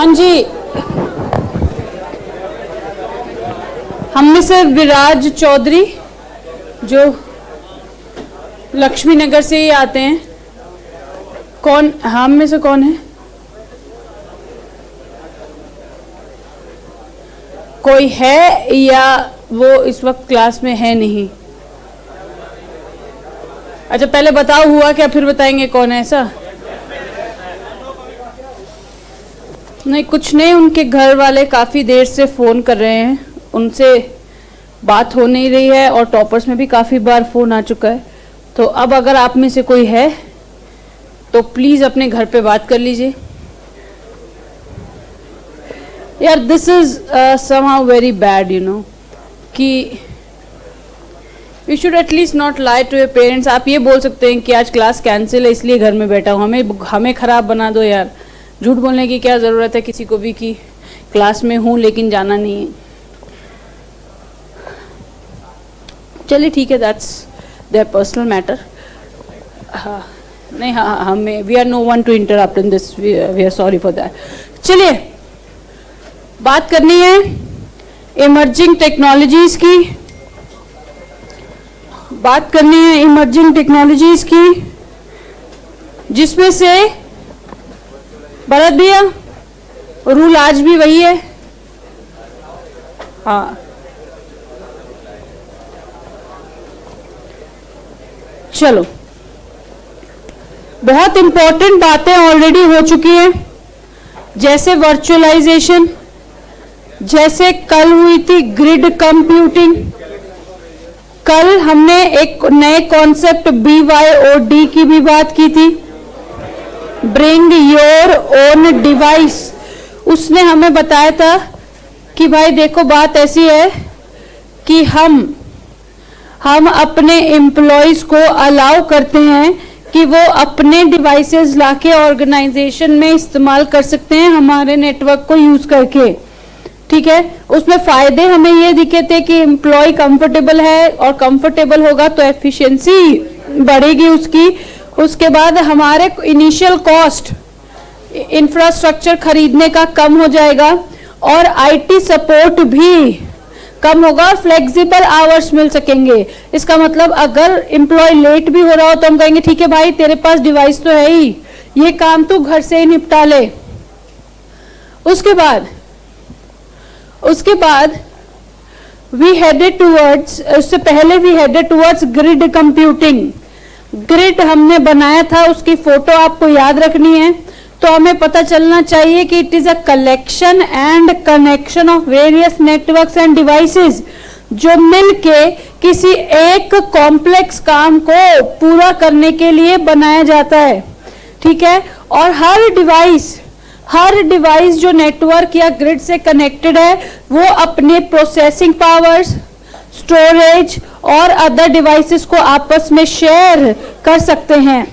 हाँ जी, हम में से विराज चौधरी जो लक्ष्मी नगर से ही आते हैं, कौन हम में से कौन है? कोई है या वो इस वक्त क्लास में है नहीं? अच्छा पहले बताओ हुआ क्या, फिर बताएंगे कौन है ऐसा। नहीं कुछ नहीं, उनके घर वाले काफ़ी देर से फ़ोन कर रहे हैं, उनसे बात हो नहीं रही है और टॉपर्स में भी काफ़ी बार फ़ोन आ चुका है। तो अब अगर आप में से कोई है तो प्लीज़ अपने घर पे बात कर लीजिए। यार this is somehow very bad you know कि you should at least not lie to your parents. आप ये बोल सकते हैं कि आज क्लास कैंसिल है इसलिए घर में बैठा हूँ, हमें ख़राब बना दो यार। झूठ बोलने की क्या ज़रूरत है किसी को भी कि क्लास में हूँ लेकिन जाना नहीं है। चलिए ठीक है, दैट्स देयर पर्सनल मैटर। हाँ नहीं, हाँ हमें we are no one to interrupt in this, we are sorry for that. चलिए बात करनी है इमर्जिंग टेक्नोलॉजीज़ की, बात करनी है इमर्जिंग टेक्नोलॉजीज़ की, जिसमें से भरत भैया रूल आज भी वही है। हाँ चलो, बहुत इंपॉर्टेंट बातें ऑलरेडी हो चुकी हैं, जैसे वर्चुअलाइजेशन, जैसे कल हुई थी ग्रिड कंप्यूटिंग। कल हमने एक नए कॉन्सेप्ट BYOD की भी बात की थी, ब्रिंग योर ओन डिवाइस। उसने हमें बताया था कि भाई देखो बात ऐसी है कि हम अपने एम्प्लॉयज को अलाउ करते हैं कि वो अपने डिवाइसेस लाके ऑर्गेनाइजेशन में इस्तेमाल कर सकते हैं हमारे नेटवर्क को यूज करके। ठीक है, उसमें फायदे हमें ये दिखे थे कि एम्प्लॉय कंफर्टेबल है और कंफर्टेबल होगा तो एफिशिएंसी बढ़ेगी उसकी। उसके बाद हमारे इनिशियल कॉस्ट इंफ्रास्ट्रक्चर खरीदने का कम हो जाएगा और IT सपोर्ट भी कम होगा और फ्लेक्सिबल आवर्स मिल सकेंगे। इसका मतलब अगर एम्प्लॉय लेट भी हो रहा हो तो हम कहेंगे ठीक है भाई तेरे पास डिवाइस तो है ही, ये काम तू घर से ही निपटा ले। उसके बाद वी हेडेड टूवर्ड्स, उससे पहले we headed towards grid computing. Grid हमने बनाया था, उसकी फोटो आपको याद रखनी है। तो हमें पता चलना चाहिए कि it is a collection and connection of various networks end devices जो मिलके किसी एक कॉम्प्लेक्स काम को पूरा करने के लिए बनाया जाता है। ठीक है, और हर डिवाइस जो नेटवर्क या ग्रिड से कनेक्टेड है वो अपने प्रोसेसिंग पावर्स, स्टोरेज और अदर डिवाइसेस को आपस में शेयर कर सकते हैं।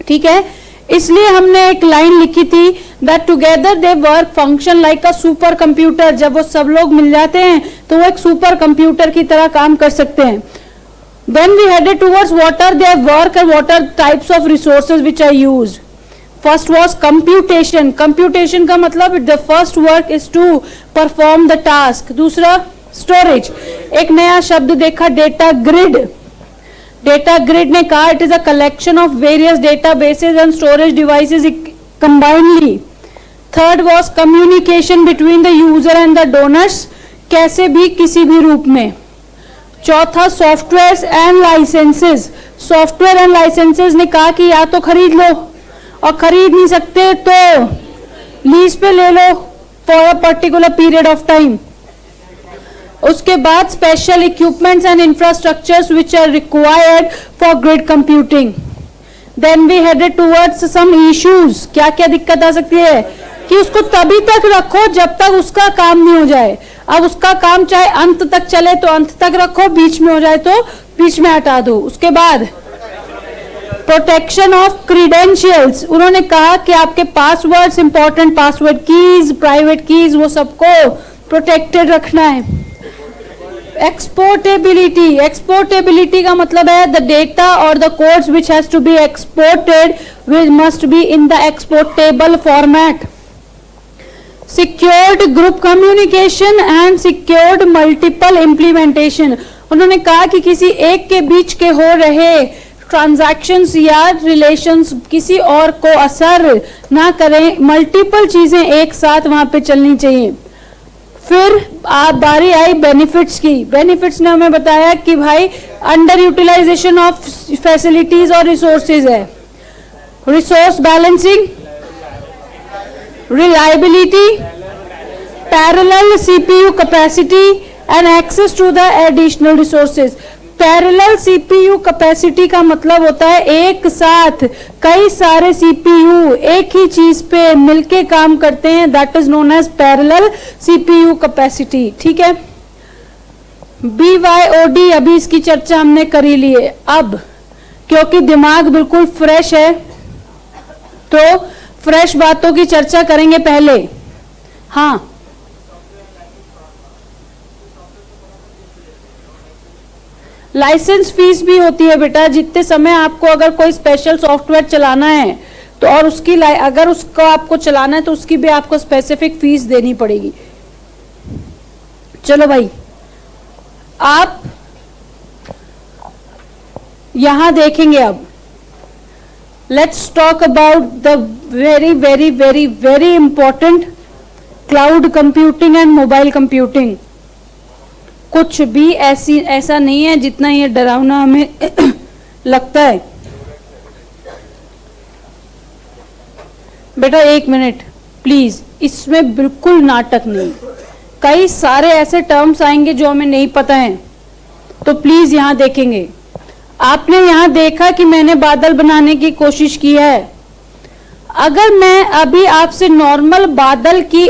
ठीक है, इसलिए हमने एक लाइन लिखी थी that together they work function like a super computer. जब वो सब लोग मिल जाते हैं तो वो एक सुपर कंप्यूटर की तरह काम कर सकते हैं। Then we headed towards what are their work and what are types of resources which are used. First was computation. Computation का मतलब the first work is to perform the task. दूसरा storage. एक नया शब्द देखा डेटा ग्रिड। डेटा ग्रिड ने कहा it is a collection of various databases and storage devices combinely. Third was communication between the user and the donors, कैसे भी किसी भी रूप में। चौथा software and licenses. Software and licenses ने कहा कि या तो खरीद लो और खरीद नहीं सकते तो लीज पे ले लो for a particular period of time. उसके बाद special equipments and infrastructures which are required for grid computing. Then we headed towards some issues. क्या क्या दिक्कत आ सकती है कि उसको तभी तक रखो जब तक उसका काम नहीं हो जाए। अब उसका काम चाहे अंत तक चले तो अंत तक रखो, बीच में हो जाए तो बीच में हटा दो। उसके बाद प्रोटेक्शन ऑफ क्रीडेंशियल्स। उन्होंने कहा कि आपके passwords, important password keys, private keys, वो सबको प्रोटेक्टेड रखना है। एक्सपोर्टेबिलिटी। एक्सपोर्टेबिलिटी का मतलब है द डेटा और the codes which has to be exported which must be in the exportable format. Secured group communication and secured multiple implementation. उन्होंने कहा कि किसी एक के बीच के हो रहे ट्रांजैक्शंस या रिलेशंस किसी और को असर ना करें, मल्टीपल चीजें एक साथ वहां पे चलनी चाहिए। फिर आप बारी आई बेनिफिट्स की। बेनिफिट्स ने हमें बताया कि भाई अंडर यूटिलाइजेशन ऑफ फैसिलिटीज और रिसोर्सेज है, resource balancing, reliability, parallel CPU capacity and access to the additional resources। Parallel CPU capacity का मतलब होता है एक साथ कई सारे सीपीयू एक ही चीज पे मिलके काम करते हैं, that is known as parallel CPU capacity. ठीक है, BYOD अभी इसकी चर्चा हमने करी ली है। अब क्योंकि दिमाग बिल्कुल फ्रेश है तो फ्रेश बातों की चर्चा करेंगे पहले। हाँ, लाइसेंस फीस भी होती है बेटा। जितने समय आपको अगर कोई स्पेशल सॉफ्टवेयर चलाना है तो और उसकी अगर उसको आपको चलाना है तो उसकी भी आपको स्पेसिफिक फीस देनी पड़ेगी। चलो भाई, आप यहां देखेंगे। अब let's talk about the very very very very important cloud computing and mobile computing. कुछ भी ऐसा नहीं है जितना ये डरावना हमें लगता है। बेटा एक मिनट प्लीज, इसमें बिल्कुल नाटक नहीं। कई सारे ऐसे टर्म्स आएंगे जो हमें नहीं पता है, तो प्लीज यहां देखेंगे। आपने यहां देखा कि मैंने बादल बनाने की कोशिश की है। अगर मैं अभी आपसे नॉर्मल बादल की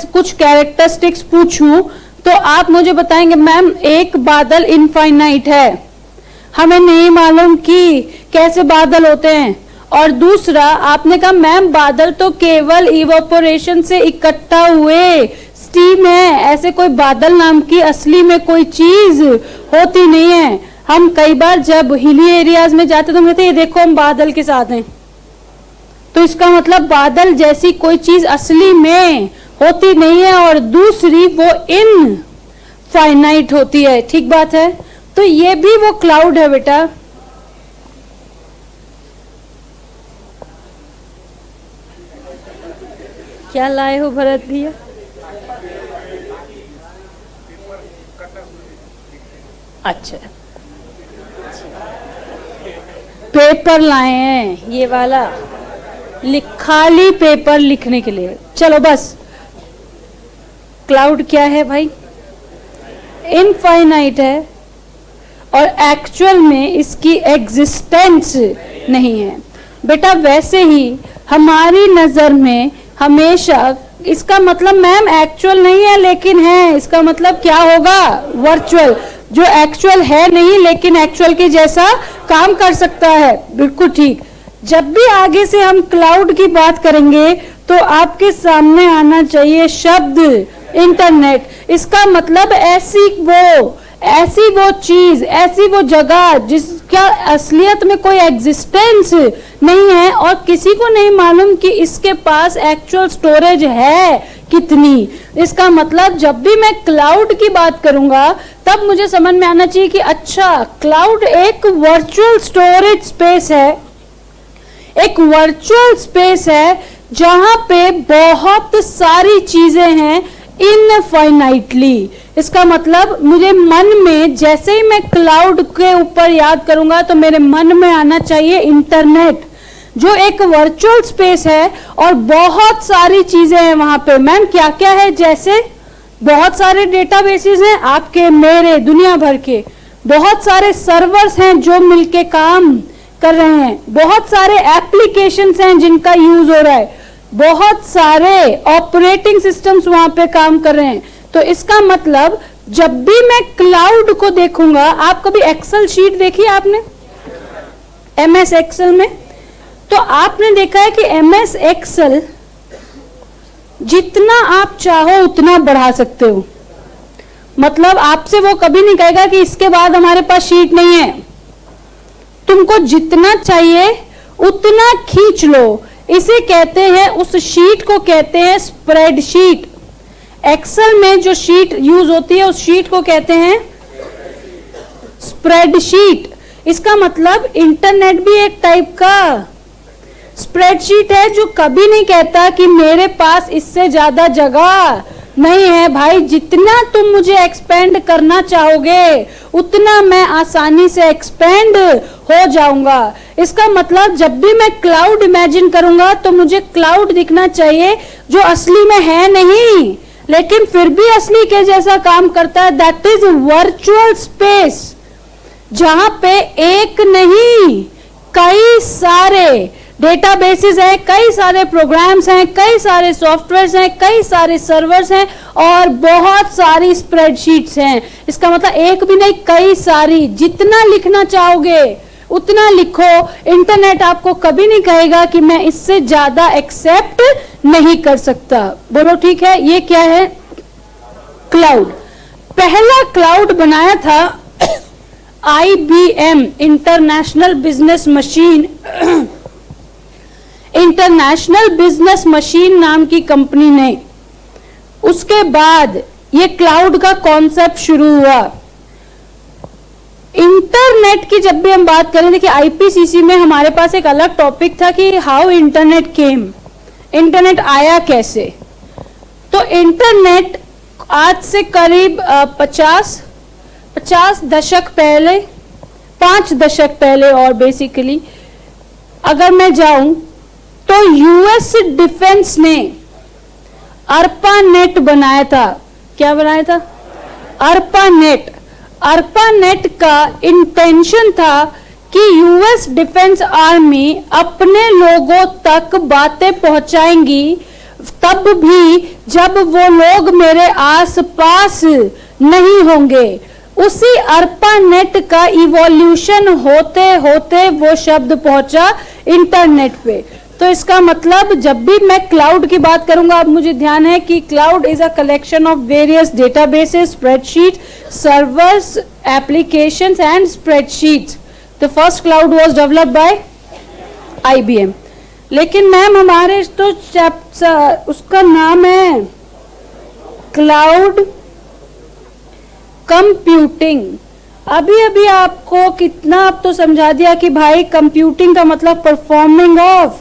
कुछ कैरेक्टरिस्टिक्स पूछूं तो आप मुझे बताएंगे मैम एक बादल इनफाइनाइट है, हमें नहीं मालूम कि कैसे बादल होते हैं। और दूसरा आपने कहा मैम बादल तो केवल इवेपोरेशन से इकट्ठा हुए स्टीम है, ऐसे कोई बादल नाम की असली में कोई चीज होती नहीं है। हम कई बार जब हिली एरियाज में जाते तो कहते ये देखो हम बादल के साथ हैं, तो इसका मतलब बादल जैसी कोई चीज असली में होती नहीं है और दूसरी वो इनफाइनाइट होती है। ठीक बात है, तो ये भी वो क्लाउड है बेटा। क्या लाए हो भरत भैया? अच्छा, पेपर लाए हैं ये वाला, खाली पेपर लिखने के लिए। चलो बस, क्लाउड क्या है भाई? इनफाइनाइट है और एक्चुअल में इसकी एग्जिस्टेंस नहीं है बेटा। वैसे ही हमारी नजर में हमेशा इसका मतलब मैम एक्चुअल नहीं है लेकिन है, इसका मतलब क्या होगा? वर्चुअल, जो एक्चुअल है नहीं लेकिन एक्चुअल के जैसा काम कर सकता है। बिल्कुल ठीक। जब भी आगे से हम क्लाउड की बात करेंगे तो आपके सामने आना चाहिए शब्द इंटरनेट। इसका मतलब ऐसी वो चीज, ऐसी वो जगह जिसका असलियत में कोई एग्जिस्टेंस नहीं है और किसी को नहीं मालूम कि इसके पास एक्चुअल स्टोरेज है कितनी। इसका मतलब जब भी मैं क्लाउड की बात करूंगा तब मुझे समझ में आना चाहिए कि अच्छा, क्लाउड एक वर्चुअल स्टोरेज स्पेस है, एक वर्चुअल स्पेस है जहां पे बहुत सारी चीजें हैं इनफाइनाइटली। इसका मतलब मुझे मन में जैसे ही मैं क्लाउड के ऊपर याद करूंगा तो मेरे मन में आना चाहिए इंटरनेट, जो एक वर्चुअल स्पेस है और बहुत सारी चीजें हैं वहां पे। मैम क्या क्या है? जैसे बहुत सारे डेटाबेसेस हैं आपके मेरे दुनिया भर के, बहुत सारे सर्वर्स हैं जो मिलके काम कर रहे हैं, बहुत सारे एप्लीकेशंस हैं जिनका यूज हो रहा है, बहुत सारे ऑपरेटिंग सिस्टम्स वहां पे काम कर रहे हैं। तो इसका मतलब जब भी मैं क्लाउड को देखूंगा, आप कभी एक्सेल शीट देखी आपने MS एक्सेल में? तो आपने देखा है कि MS एक्सेल जितना आप चाहो उतना बढ़ा सकते हो। मतलब आपसे वो कभी नहीं कहेगा कि इसके बाद हमारे पास शीट नहीं है। तुमको जितना चाहिए उतना खींच लो। इसे कहते हैं, उस शीट को कहते हैं स्प्रेडशीट। एक्सेल में जो शीट यूज होती है उस शीट को कहते हैं स्प्रेडशीट। इसका मतलब इंटरनेट भी एक टाइप का स्प्रेडशीट है जो कभी नहीं कहता कि मेरे पास इससे ज्यादा जगह नहीं है। भाई जितना तुम मुझे एक्सपेंड करना चाहोगे उतना मैं आसानी से एक्सपेंड हो जाऊंगा। इसका मतलब जब भी मैं क्लाउड इमेजिन करूंगा तो मुझे क्लाउड दिखना चाहिए जो असली में है नहीं लेकिन फिर भी असली के जैसा काम करता है। दैट इज वर्चुअल स्पेस, जहां पे एक नहीं कई सारे डेटाबेसेस हैं, कई सारे प्रोग्राम्स हैं, कई सारे सॉफ्टवेयर्स हैं, कई सारे सर्वर्स हैं और बहुत सारी स्प्रेडशीट्स हैं। इसका मतलब एक भी नहीं कई सारी। जितना लिखना चाहोगे उतना लिखो। इंटरनेट आपको कभी नहीं कहेगा कि मैं इससे ज्यादा एक्सेप्ट नहीं कर सकता। बोलो ठीक है। ये क्या है? क्लाउड। पहला क्लाउड बनाया था IBM, international business machine. International business machine नाम की कंपनी ने। उसके बाद ये क्लाउड का कॉन्सेप्ट शुरू हुआ। इंटरनेट की जब भी हम बात करें, देखिए IPCC में हमारे पास एक अलग टॉपिक था कि हाउ इंटरनेट केम, इंटरनेट आया कैसे। तो इंटरनेट आज से करीब 50 दशक पहले, 5 दशक पहले और बेसिकली अगर मैं जाऊं तो US डिफेंस ने ARPANET बनाया था। क्या बनाया था? ARPANET। ARPANET का इंटेंशन था कि US डिफेंस आर्मी अपने लोगों तक बातें पहुंचाएंगी तब भी जब वो लोग मेरे आसपास नहीं होंगे। उसी ARPANET का इवोल्यूशन होते होते वो शब्द पहुंचा इंटरनेट पे। तो इसका मतलब जब भी मैं क्लाउड की बात करूंगा, अब मुझे ध्यान है कि cloud is a collection of various databases, spreadsheet, servers, applications and spreadsheets. The first cloud was developed by IBM। लेकिन मैम हमारे तो उसका नाम है क्लाउड कंप्यूटिंग। अभी अभी आपको कितना अब तो समझा दिया कि भाई कंप्यूटिंग का मतलब performing of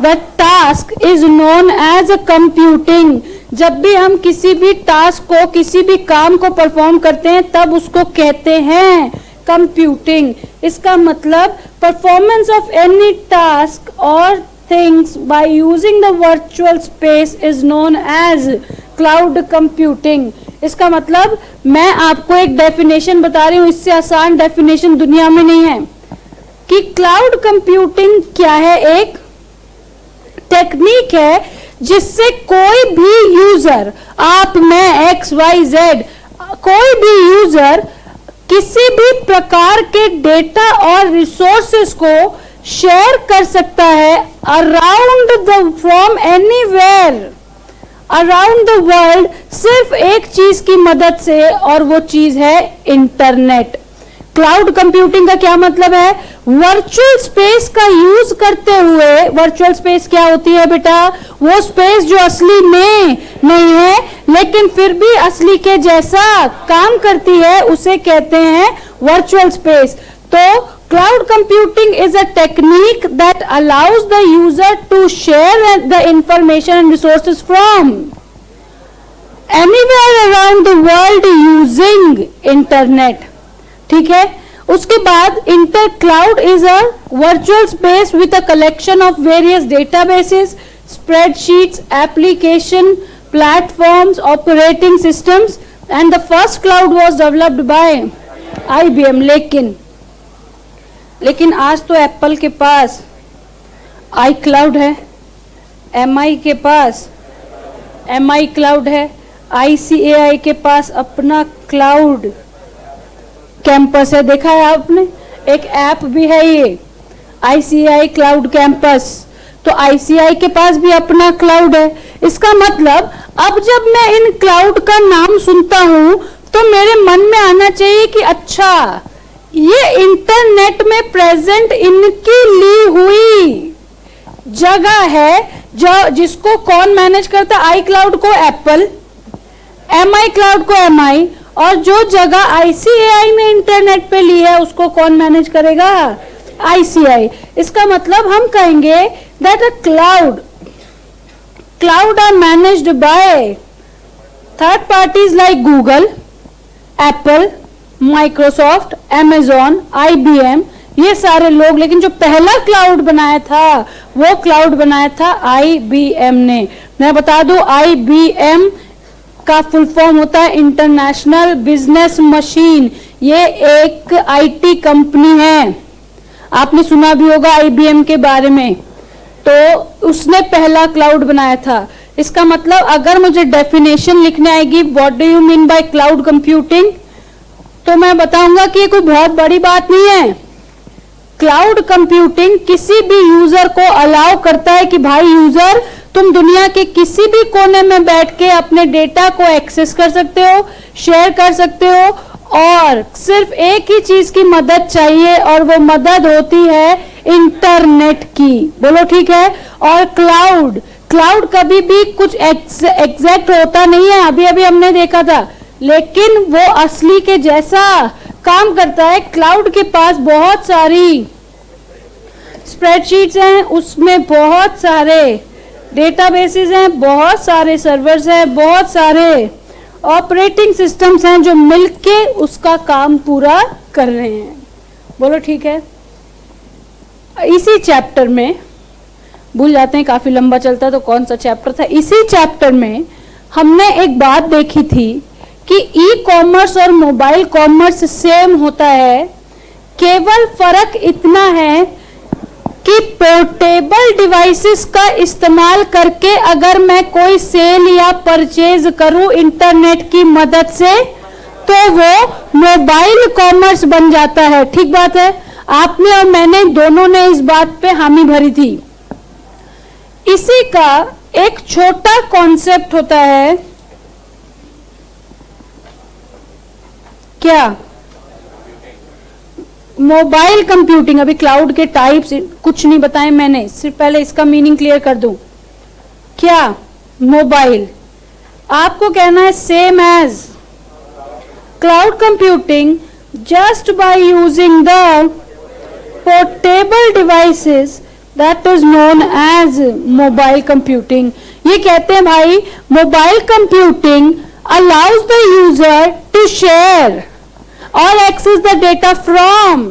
the task is known as a computing. जब भी हम किसी भी टास्क को, किसी भी काम को परफॉर्म करते हैं तब उसको कहते हैं कंप्यूटिंग। इसका मतलब परफॉर्मेंस ऑफ एनी टास्क और things by using the virtual space is known as cloud computing. इसका मतलब मैं आपको एक डेफिनेशन बता रही हूं, इससे आसान डेफिनेशन दुनिया में नहीं है कि क्लाउड कंप्यूटिंग क्या है। एक टेक्निक है जिससे कोई भी यूजर, आप, मैं, XYZ, कोई भी यूजर किसी भी प्रकार के डेटा और रिसोर्सेस को शेयर कर सकता है around the from anywhere around the world, सिर्फ एक चीज की मदद से, और वो चीज है इंटरनेट। क्लाउड कंप्यूटिंग का क्या मतलब है? वर्चुअल स्पेस का यूज करते हुए। वर्चुअल स्पेस क्या होती है बेटा? वो स्पेस जो असली में नहीं है लेकिन फिर भी असली के जैसा काम करती है, उसे कहते हैं वर्चुअल स्पेस। तो cloud computing is a technique that allows the user to share the information and resources from anywhere around the world using internet। ठीक है। उसके बाद cloud is a virtual space with a collection of various databases, spreadsheets, application, platforms, operating systems, and the first cloud was developed by IBM। लेकिन आज तो Apple के पास iCloud है, MI के पास MI क्लाउड है, ICAI के पास अपना क्लाउड कैंपस है। देखा है आपने? एक ऐप भी है ये ICAI क्लाउड कैंपस। तो ICAI के पास भी अपना क्लाउड है। इसका मतलब अब जब मैं इन क्लाउड का नाम सुनता हूं तो मेरे मन में आना चाहिए कि अच्छा, ये इंटरनेट में प्रेजेंट इनकी ली हुई जगह है जो जिसको कौन मैनेज करता है? आई क्लाउड को एप्पल, MI क्लाउड को MI, और जो जगह ICAI ने इंटरनेट पे ली है उसको कौन मैनेज करेगा? ICI। इसका मतलब हम कहेंगे that a cloud are managed by third parties like Google, Apple, Microsoft, Amazon, IBM, ये सारे लोग। लेकिन जो पहला क्लाउड बनाया था वो क्लाउड बनाया था IBM ने। मैं बता दूं, IBM का फुल फॉर्म होता है इंटरनेशनल बिजनेस मशीन। ये एक IT कंपनी है, आपने सुना भी होगा IBM के बारे में। तो उसने पहला क्लाउड बनाया था। इसका मतलब अगर मुझे डेफिनेशन लिखने आएगी what do you mean bye cloud computing, तो मैं बताऊंगा कि ये कोई बहुत बड़ी बात नहीं है। क्लाउड कंप्यूटिंग किसी भी यूजर को अलाउ करता है कि भाई यूजर, तुम दुनिया के किसी भी कोने में बैठ के अपने डेटा को एक्सेस कर सकते हो, शेयर कर सकते हो, और सिर्फ एक ही चीज की मदद चाहिए और वो मदद होती है इंटरनेट की। बोलो ठीक है। और क्लाउड कभी भी कुछ एग्जैक्ट होता नहीं है, अभी अभी हमने देखा था, लेकिन वो असली के जैसा काम करता है। क्लाउड के पास बहुत सारी स्प्रेडशीट्स हैं, उसमें बहुत सारे डेटाबेसेस हैं, बहुत सारे सर्वर्स हैं, बहुत सारे ऑपरेटिंग सिस्टम्स हैं जो मिलके उसका काम पूरा कर रहे हैं। बोलो ठीक है। इसी चैप्टर में, भूल जाते हैं काफी लंबा चलता है तो कौन सा चैप्टर था, इसी चैप्टर में हमने एक बात देखी थी कि ई कॉमर्स और मोबाइल कॉमर्स सेम होता है, केवल फर्क इतना है कि पोर्टेबल डिवाइसेस का इस्तेमाल करके अगर मैं कोई सेल या परचेज करूं इंटरनेट की मदद से तो वो मोबाइल कॉमर्स बन जाता है। ठीक बात है, आपने और मैंने दोनों ने इस बात पे हामी भरी थी। इसी का एक छोटा कॉन्सेप्ट होता है, क्या? Mobile computing. अभी क्लाउड के टाइप्स कुछ नहीं बताए मैंने, सिर्फ पहले इसका मीनिंग क्लियर कर दूं। क्या? मोबाइल। आपको कहना है same as cloud computing just by using the portable devices that is known as mobile computing. ये कहते हैं भाई mobile computing allows the user to share or access the data from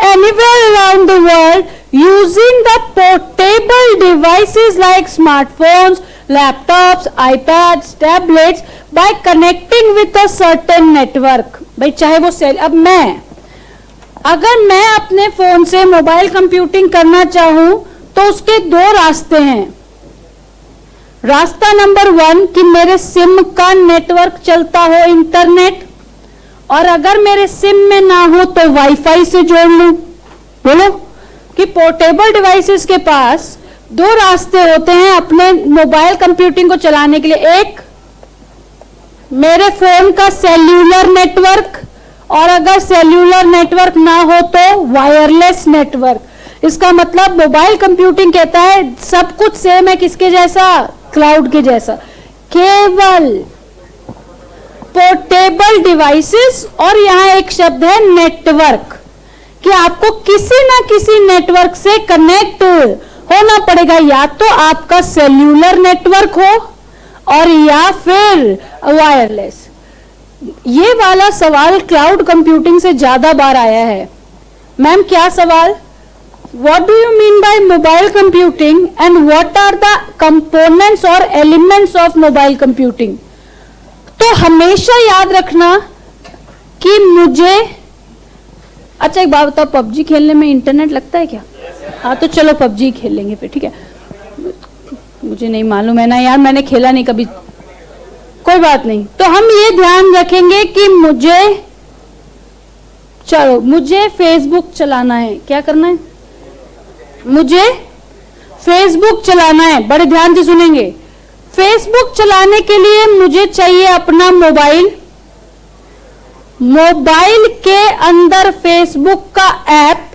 anywhere around the world using the portable devices like smartphones, laptops, iPads, tablets by connecting with a certain network। भाई चाहे वो cell, अब अगर मैं अपने phone से mobile computing करना चाहूं तो उसके दो रास्ते हैं। रास्ता नंबर 1 कि मेरे सिम का नेटवर्क चलता हो इंटरनेट, और अगर मेरे सिम में ना हो तो वाईफाई से जोड़ लूं। बोलो कि पोर्टेबल डिवाइसेस के पास दो रास्ते होते हैं अपने मोबाइल कंप्यूटिंग को चलाने के लिए। एक, मेरे फोन का सेल्यूलर नेटवर्क, और अगर सेल्यूलर नेटवर्क ना हो तो वायरलेस नेटवर्क। इसका मतलब मोबाइल कंप्यूटिंग कहता है सब कुछ सेम है, किसके जैसा? क्लाउड के जैसा, केवल पोर्टेबल डिवाइसेस, और यहां एक शब्द है नेटवर्क, कि आपको किसी ना किसी नेटवर्क से कनेक्ट होना पड़ेगा, या तो आपका सेल्यूलर नेटवर्क हो और या फिर वायरलेस। ये वाला सवाल क्लाउड कंप्यूटिंग से ज्यादा बार आया है। मैम क्या सवाल? What do you mean by mobile computing and what are the components or elements of mobile computing? तो हमेशा याद रखना कि मुझे, अच्छा एक बात बताओ, पबजी खेलने में इंटरनेट लगता है क्या? हाँ तो चलो पबजी खेल लेंगे फिर, ठीक है। मुझे नहीं मालूम है ना यार, मैंने खेला नहीं कभी, कोई बात नहीं। तो हम ये ध्यान रखेंगे कि मुझे फेसबुक चलाना है। क्या करना है? मुझे फेसबुक चलाना है। बड़े ध्यान से सुनेंगे। फेसबुक चलाने के लिए मुझे चाहिए अपना मोबाइल। मोबाइल के अंदर फेसबुक का ऐप,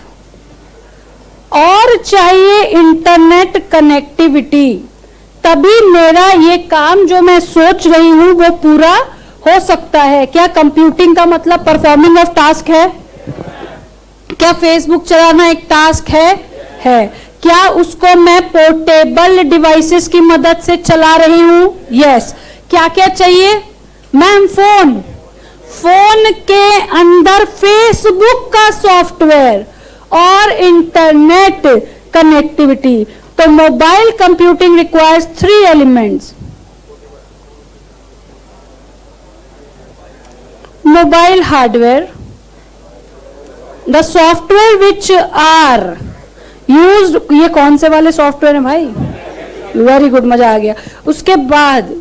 और और चाहिए इंटरनेट कनेक्टिविटी, तभी मेरा ये काम जो मैं सोच रही हूं वो पूरा हो सकता है। क्या कंप्यूटिंग का मतलब परफॉर्मिंग ऑफ टास्क है? क्या फेसबुक चलाना एक टास्क है। क्या उसको मैं पोर्टेबल डिवाइसेस की मदद से चला रही हूं? यस। क्या क्या चाहिए मैम? फोन के अंदर फेसबुक का सॉफ्टवेयर और इंटरनेट कनेक्टिविटी। तो mobile computing requires 3 elements: mobile hardware, the software which are used. ये कौन से वाले सॉफ्टवेयर है भाई? वेरी गुड, मजा आ गया। उसके बाद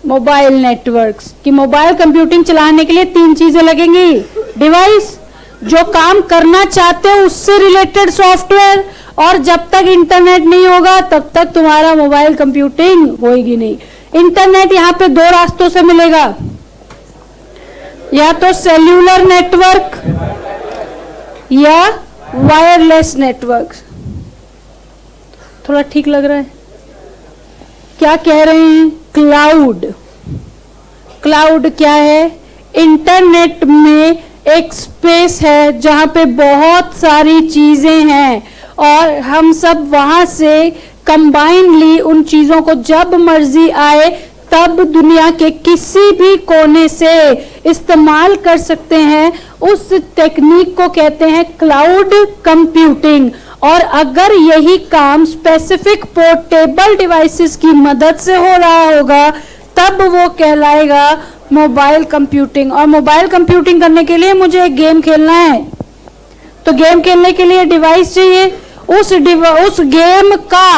मोबाइल नेटवर्क्स, कि मोबाइल कंप्यूटिंग चलाने के लिए 3 चीजें लगेंगी: डिवाइस, जो काम करना चाहते हो उससे रिलेटेड सॉफ्टवेयर, और जब तक इंटरनेट नहीं होगा तब तक तुम्हारा मोबाइल कंप्यूटिंग होगी नहीं। इंटरनेट यहाँ पे 2 रास्तों से मिलेगा, या तो सेल्यूलर नेटवर्क या वायरलेस नेटवर्क। थोड़ा ठीक लग रहा है? क्या कह रहे हैं? क्लाउड क्या है? इंटरनेट में एक स्पेस है जहां पे बहुत सारी चीजें हैं, और हम सब वहां से कंबाइनली उन चीजों को जब मर्जी आए तब दुनिया के किसी भी कोने से इस्तेमाल कर सकते हैं। उस टेक्निक को कहते हैं क्लाउड कंप्यूटिंग। और अगर यही काम स्पेसिफिक पोर्टेबल डिवाइसेस की मदद से हो रहा होगा तब वो कहलाएगा मोबाइल कंप्यूटिंग। और मोबाइल कंप्यूटिंग करने के लिए मुझे एक गेम खेलना है, तो गेम खेलने के लिए डिवाइस चाहिए, उस गेम का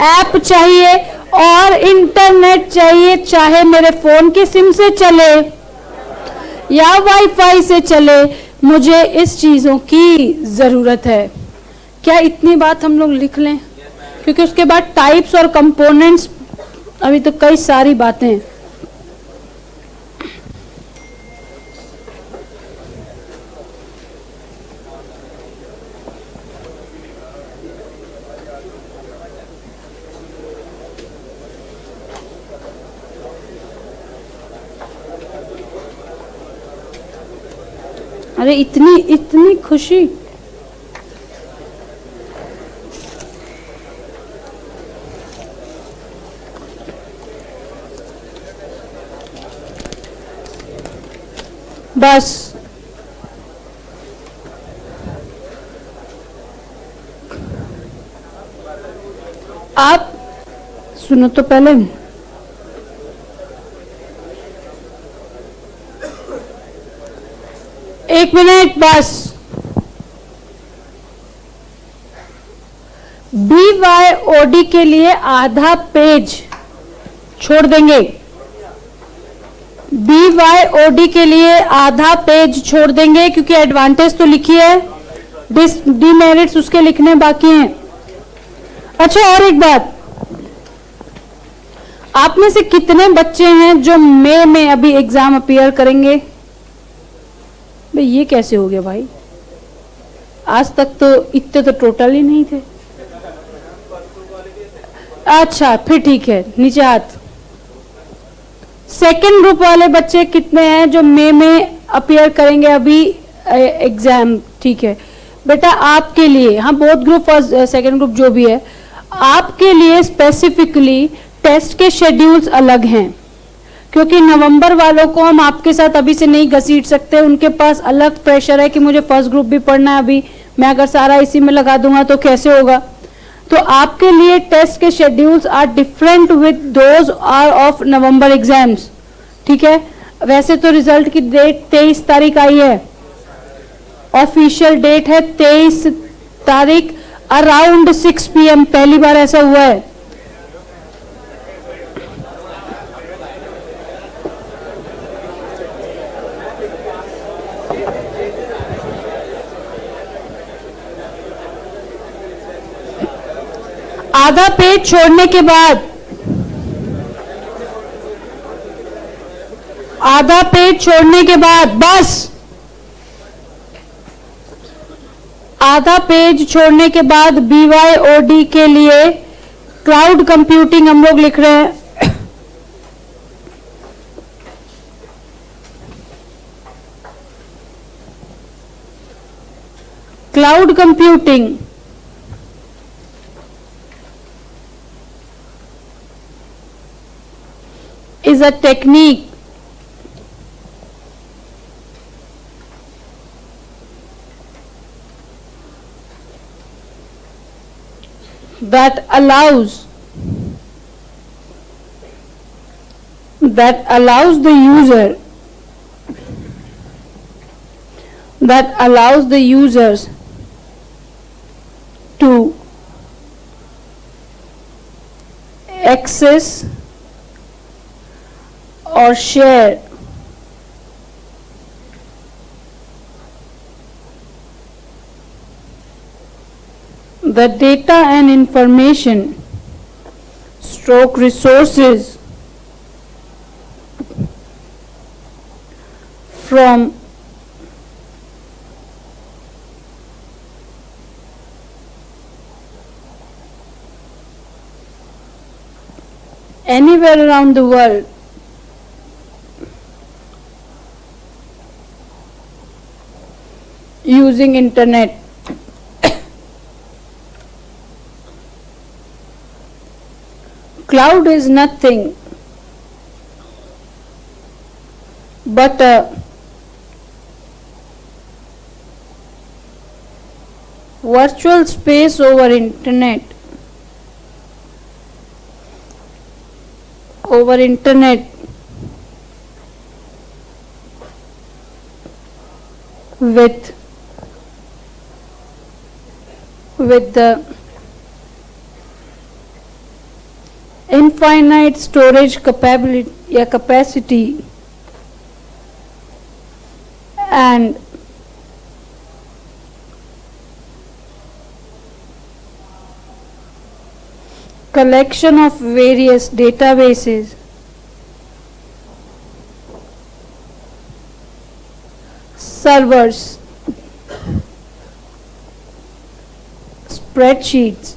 ऐप चाहिए और इंटरनेट चाहिए, चाहे मेरे फोन की सिम से चले या वाईफाई से चले, मुझे इस चीजों की जरूरत है। क्या इतनी बात हम लोग लिख लें? क्योंकि उसके बाद टाइप्स और कंपोनेंट्स, अभी तो कई सारी बातें। अरे इतनी खुशी। बस आप सुनो तो पहले। एक मिनट बस। BYOD के लिए आधा पेज छोड़ देंगे। BYOD के लिए आधा पेज छोड़ देंगे, क्योंकि एडवांटेज तो लिखी है, डिमेरिट्स उसके लिखने बाकी हैं। अच्छा, और एक बात, आप में से कितने बच्चे हैं जो मई में अभी एग्जाम अपीयर करेंगे? भाई ये कैसे हो गया भाई? आज तक तो इतने तो टोटल ही नहीं थे। अच्छा फिर ठीक है, नीचे हाथ। सेकेंड ग्रुप वाले बच्चे कितने हैं जो मई में अपीयर करेंगे अभी एग्जाम? ठीक है बेटा, आपके लिए, हाँ बोथ ग्रुप और सेकेंड ग्रुप जो भी है, आपके लिए स्पेसिफिकली टेस्ट के शेड्यूल्स अलग हैं, क्योंकि नवंबर वालों को हम आपके साथ अभी से नहीं घसीट सकते। उनके पास अलग प्रेशर है कि मुझे फर्स्ट ग्रुप भी पढ़ना है अभी, मैं अगर सारा इसी में लगा दूंगा तो कैसे होगा। तो आपके लिए टेस्ट के schedules are different with those are of November exams. ठीक है, वैसे तो रिजल्ट की डेट 23 तारीख आई है, ऑफिशियल डेट है 23 तारीख अराउंड 6 PM। पहली बार ऐसा हुआ है। आधा पेज छोड़ने के बाद, आधा पेज छोड़ने के बाद बस आधा पेज छोड़ने के बाद BYOD के लिए क्लाउड कंप्यूटिंग हम लोग लिख रहे हैं। Cloud computing is a technique that allows the users to access or share the data and information stroke resources from anywhere around the world using internet. Cloud is nothing but a virtual space over internet with the infinite storage capacity and collection of various databases, servers, spreadsheets,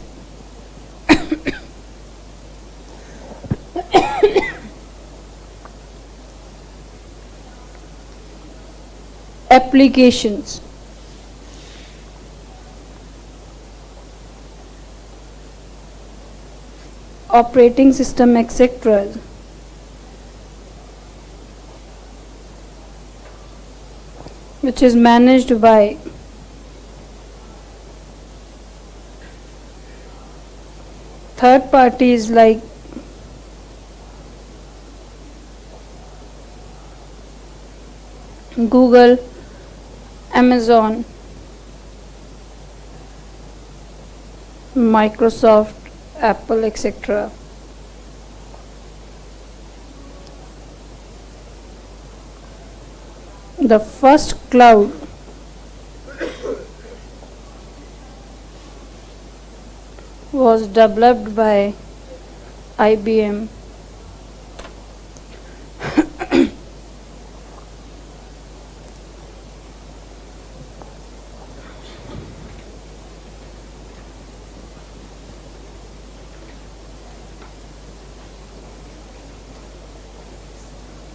applications. Operating system, etc. which is managed by third parties like Google, Amazon, Microsoft, Apple, etc. The first cloud was developed by IBM.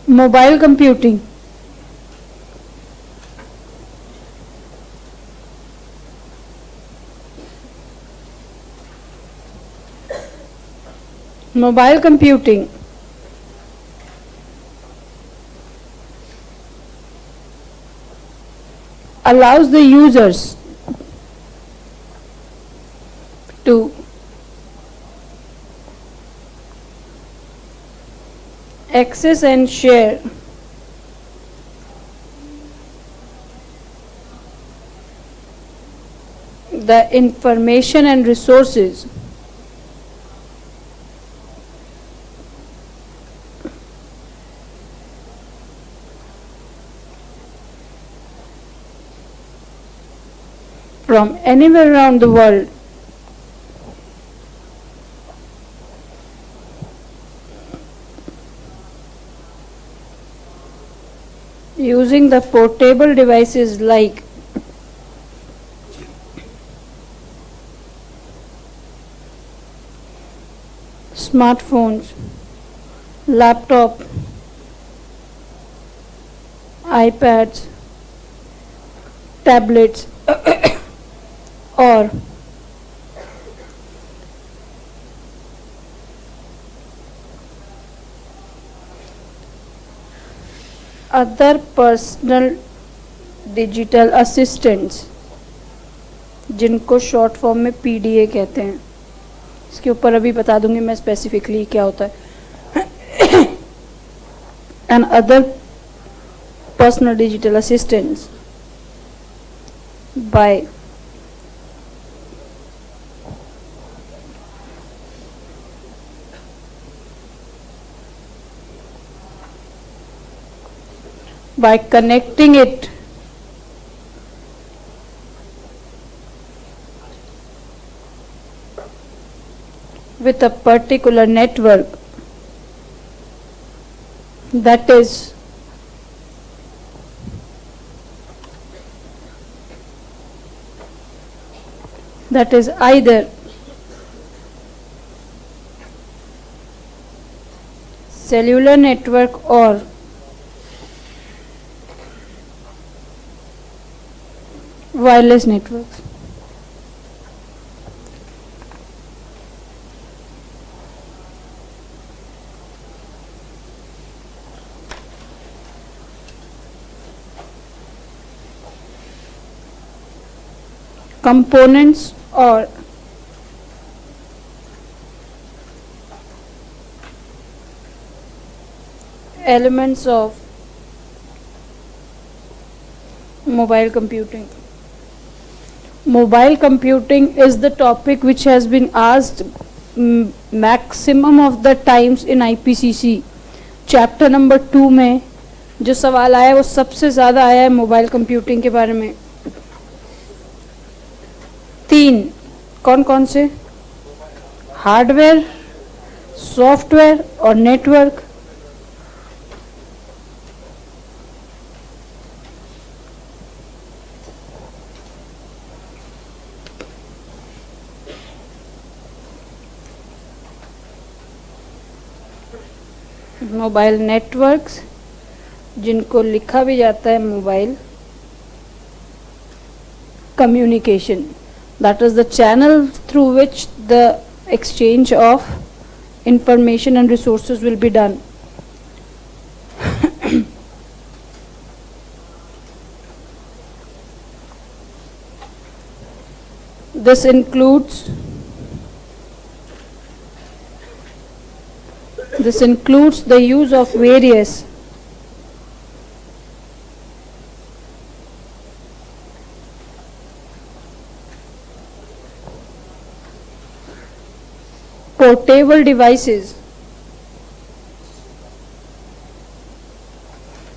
Mobile computing. Mobile computing allows the users to access and share the information and resources from anywhere around the world using the portable devices like smartphones, laptop, iPads, tablets, or other personal digital assistants, जिनको short form में PDA कहते हैं. इसके ऊपर अभी बता दूंगी मैं स्पेसिफिकली क्या होता है. And other personal digital assistants by connecting it with a particular network that is either cellular network or wireless networks. Components or elements of mobile computing. Mobile computing is the topic which has been asked maximum of the times in IPCC. Chapter number 2 में जो सवाल आया है वो सबसे ज़्यादा आया है मोबाइल कंप्यूटिंग के बारे में. 3 कौन कौन से? हार्डवेयर, सॉफ्टवेयर और नेटवर्क. मोबाइल नेटवर्क्स, जिनको लिखा भी जाता है mobile communication, that is the channel through which the exchange of information and resources will be done. This includes the use of various portable devices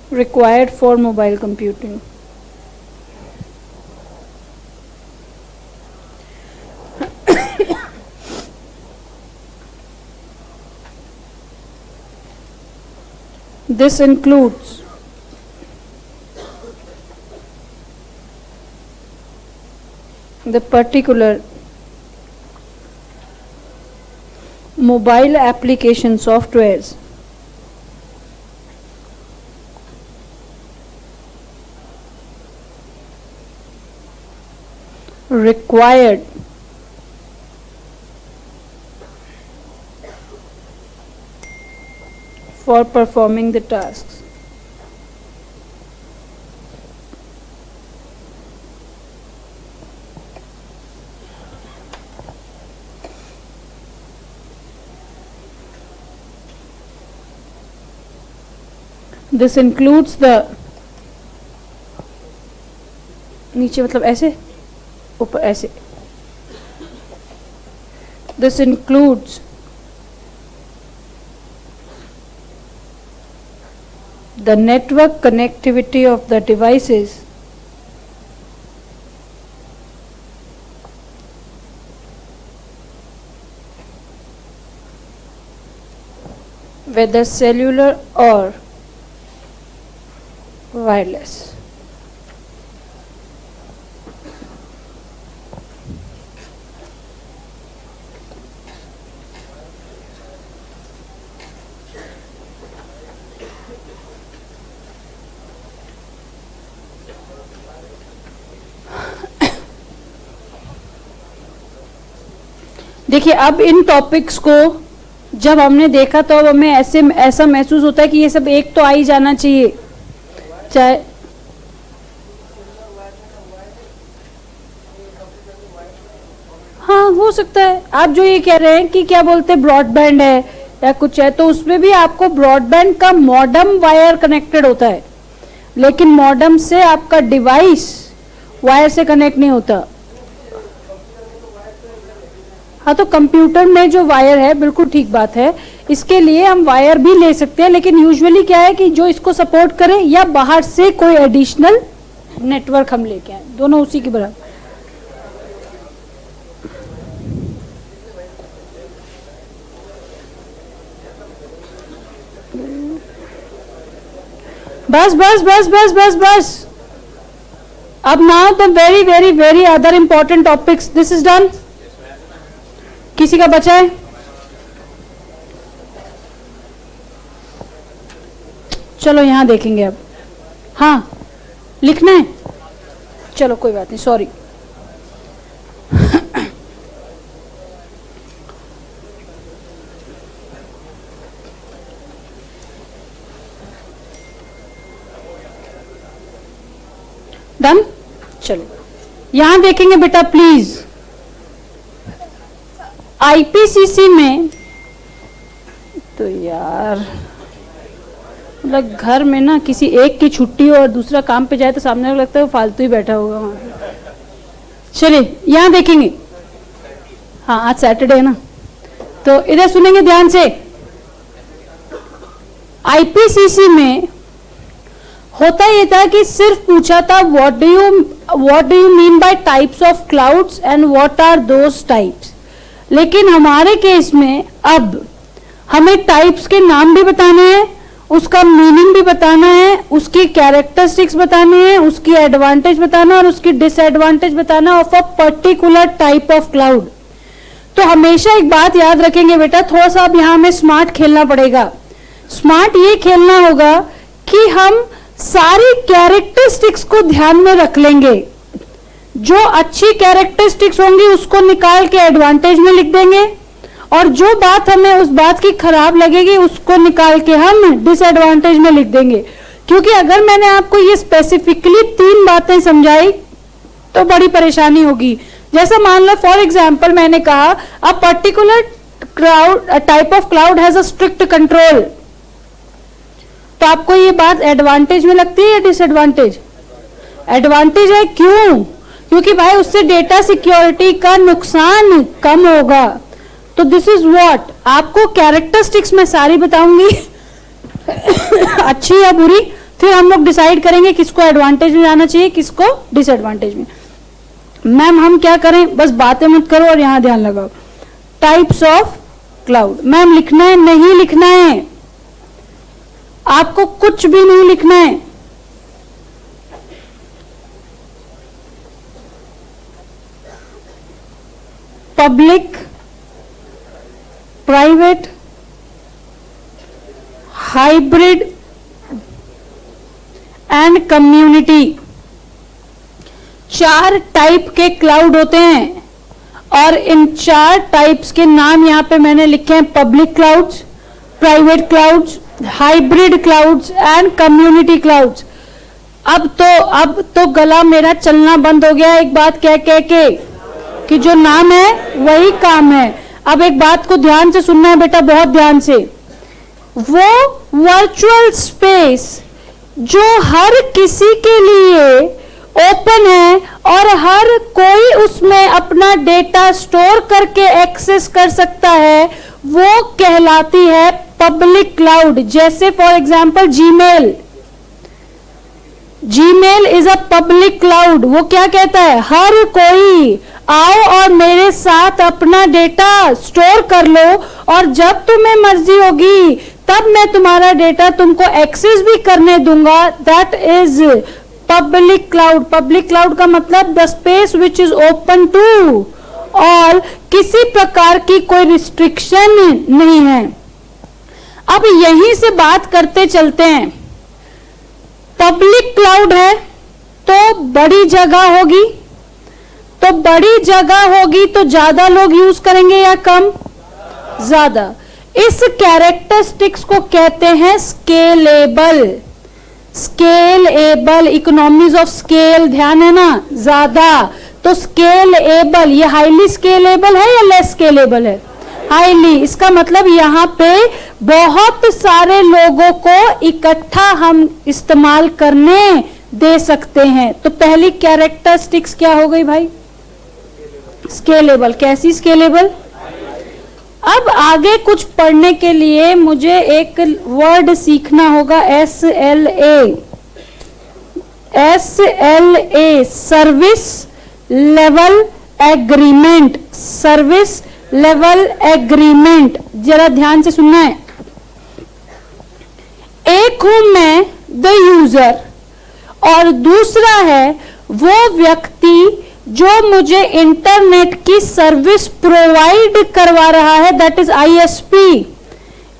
required for mobile computing. This includes the particular mobile application softwares required for performing the tasks. This includes the नीचे मतलब ऐसे ऊपर ऐसे. This includes the network connectivity of the devices whether cellular or wireless. देखिए अब इन topics को जब हमने देखा तो अब हमें ऐसा महसूस होता है कि ये सब एक तो आ ही जाना चाहिए, चाहे हाँ हो सकता है। आप जो ये कह रहे हैं कि क्या बोलते हैं ब्रॉडबैंड है या कुछ है, तो उसमें भी आपको ब्रॉडबैंड का मॉडेम वायर कनेक्टेड होता है, लेकिन मॉडेम से आपका डिवाइस वायर से कनेक्ट नहीं होता। हाँ तो कंप्यूटर में जो वायर है, बिल्कुल ठीक बात है, इसके लिए हम वायर भी ले सकते हैं, लेकिन यूजुअली क्या है कि जो इसको सपोर्ट करे या बाहर से कोई एडिशनल नेटवर्क हम लेके आए, दोनों उसी के बराबर। बस बस बस बस बस बस। अब now the very very very other important topics, this is done. किसी का बचा है? चलो यहां देखेंगे अब। हाँ लिखना है, चलो कोई बात नहीं, सॉरी। डन। चलो यहां देखेंगे बेटा प्लीज। आईपीसीसी में तो यार मतलब घर में ना किसी एक की छुट्टी हो और दूसरा काम पे जाए तो सामने वाला लगता है वो फालतू ही बैठा होगा वहां पे। चलिए यहां देखेंगे। हाँ आज सैटरडे है ना, तो इधर सुनेंगे ध्यान से। आईपीसीसी में होता ये था कि सिर्फ पूछा था what do you mean by types of clouds and what are those types. लेकिन हमारे केस में अब हमें टाइप्स के नाम भी बताने हैं, उसका मीनिंग भी बताना है, उसकी कैरेक्टरिस्टिक्स बतानी है, उसकी एडवांटेज बताना और उसकी डिसएडवांटेज बताना of a particular type of cloud. तो हमेशा एक बात याद रखेंगे बेटा, थोड़ा सा अब यहां हमें स्मार्ट खेलना पड़ेगा। स्मार्ट ये खेलना होगा कि हम सारी कैरेक्टरिस्टिक्स को ध्यान में रख लेंगे। जो अच्छी कैरेक्टरिस्टिक्स होंगी उसको निकाल के एडवांटेज में लिख देंगे, और जो बात हमें उस बात की खराब लगेगी उसको निकाल के हम डिसएडवांटेज में लिख देंगे। क्योंकि अगर मैंने आपको ये स्पेसिफिकली 3 बातें समझाई तो बड़ी परेशानी होगी। जैसा मान लो फॉर एग्जाम्पल मैंने कहा a particular type of cloud has a strict control, तो आपको ये बात एडवांटेज में लगती है या डिसएडवांटेज? एडवांटेज है। क्यों? क्योंकि भाई उससे डेटा सिक्योरिटी का नुकसान कम होगा। तो दिस इज व्हाट, आपको कैरेक्टरिस्टिक्स में सारी बताऊंगी अच्छी या बुरी, फिर हम लोग डिसाइड करेंगे किसको एडवांटेज में जाना चाहिए किसको डिसएडवांटेज में। मैम हम क्या करें, बस बातें मत करो और यहां ध्यान लगाओ। टाइप्स ऑफ क्लाउड, मैम लिखना है नहीं लिखना है? आपको कुछ भी नहीं लिखना है। Public, private, hybrid and community, 4 type के क्लाउड होते हैं। और इन 4 टाइप्स के नाम यहां पे मैंने लिखे हैं, public clouds, private clouds, hybrid clouds and community clouds. अब तो गला मेरा चलना बंद हो गया एक बात कह के कि जो नाम है वही काम है। अब एक बात को ध्यान से सुनना है बेटा, बहुत ध्यान से। वो वर्चुअल स्पेस जो हर किसी के लिए ओपन है और हर कोई उसमें अपना डेटा स्टोर करके एक्सेस कर सकता है, वो कहलाती है पब्लिक क्लाउड। जैसे for example Gmail is a public cloud. वो क्या कहता है, हर कोई आओ और मेरे साथ अपना डेटा स्टोर कर लो और जब तुम्हें मर्जी होगी तब मैं तुम्हारा डेटा तुमको एक्सेस भी करने दूंगा। That is public cloud. Public cloud का मतलब the space which is open to all, किसी प्रकार की कोई रिस्ट्रिक्शन नहीं है। अब यहीं से बात करते चलते हैं। पब्लिक क्लाउड है तो बड़ी जगह होगी, तो बड़ी जगह होगी तो ज्यादा लोग यूज करेंगे या कम? ज्यादा। इस कैरेक्टरिस्टिक्स को कहते हैं scalable. Scalable, economies of scale, ध्यान है ना, ज्यादा। तो स्केलेबल, ये हाईली स्केलेबल है या लेस स्केलेबल है? हाईली। इसका मतलब यहाँ पे बहुत सारे लोगों को इकट्ठा हम इस्तेमाल करने दे सकते हैं। तो पहली कैरेक्टरिस्टिक्स क्या हो गई भाई? स्केलेबल। कैसी स्केलेबल? अब आगे कुछ पढ़ने के लिए मुझे एक वर्ड सीखना होगा, SLA। SLA, service level agreement. Service level agreement, जरा ध्यान से सुनना है। एक हूं मैं द यूजर और दूसरा है वो व्यक्ति जो मुझे इंटरनेट की सर्विस प्रोवाइड करवा रहा है, that is ISP,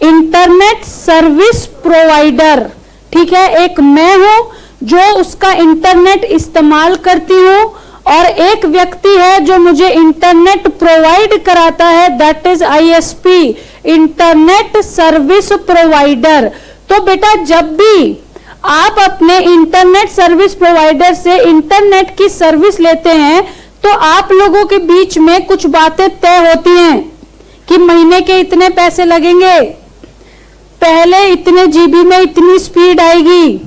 internet service provider. ठीक है, एक मैं हूं जो उसका इंटरनेट इस्तेमाल करती हूं और एक व्यक्ति है जो मुझे इंटरनेट प्रोवाइड कराता है, that is ISP, internet service provider. तो बेटा जब भी आप अपने इंटरनेट सर्विस प्रोवाइडर से इंटरनेट की सर्विस लेते हैं तो आप लोगों के बीच में कुछ बातें तय होती हैं कि महीने के इतने पैसे लगेंगे, पहले इतने GB में इतनी स्पीड आएगी,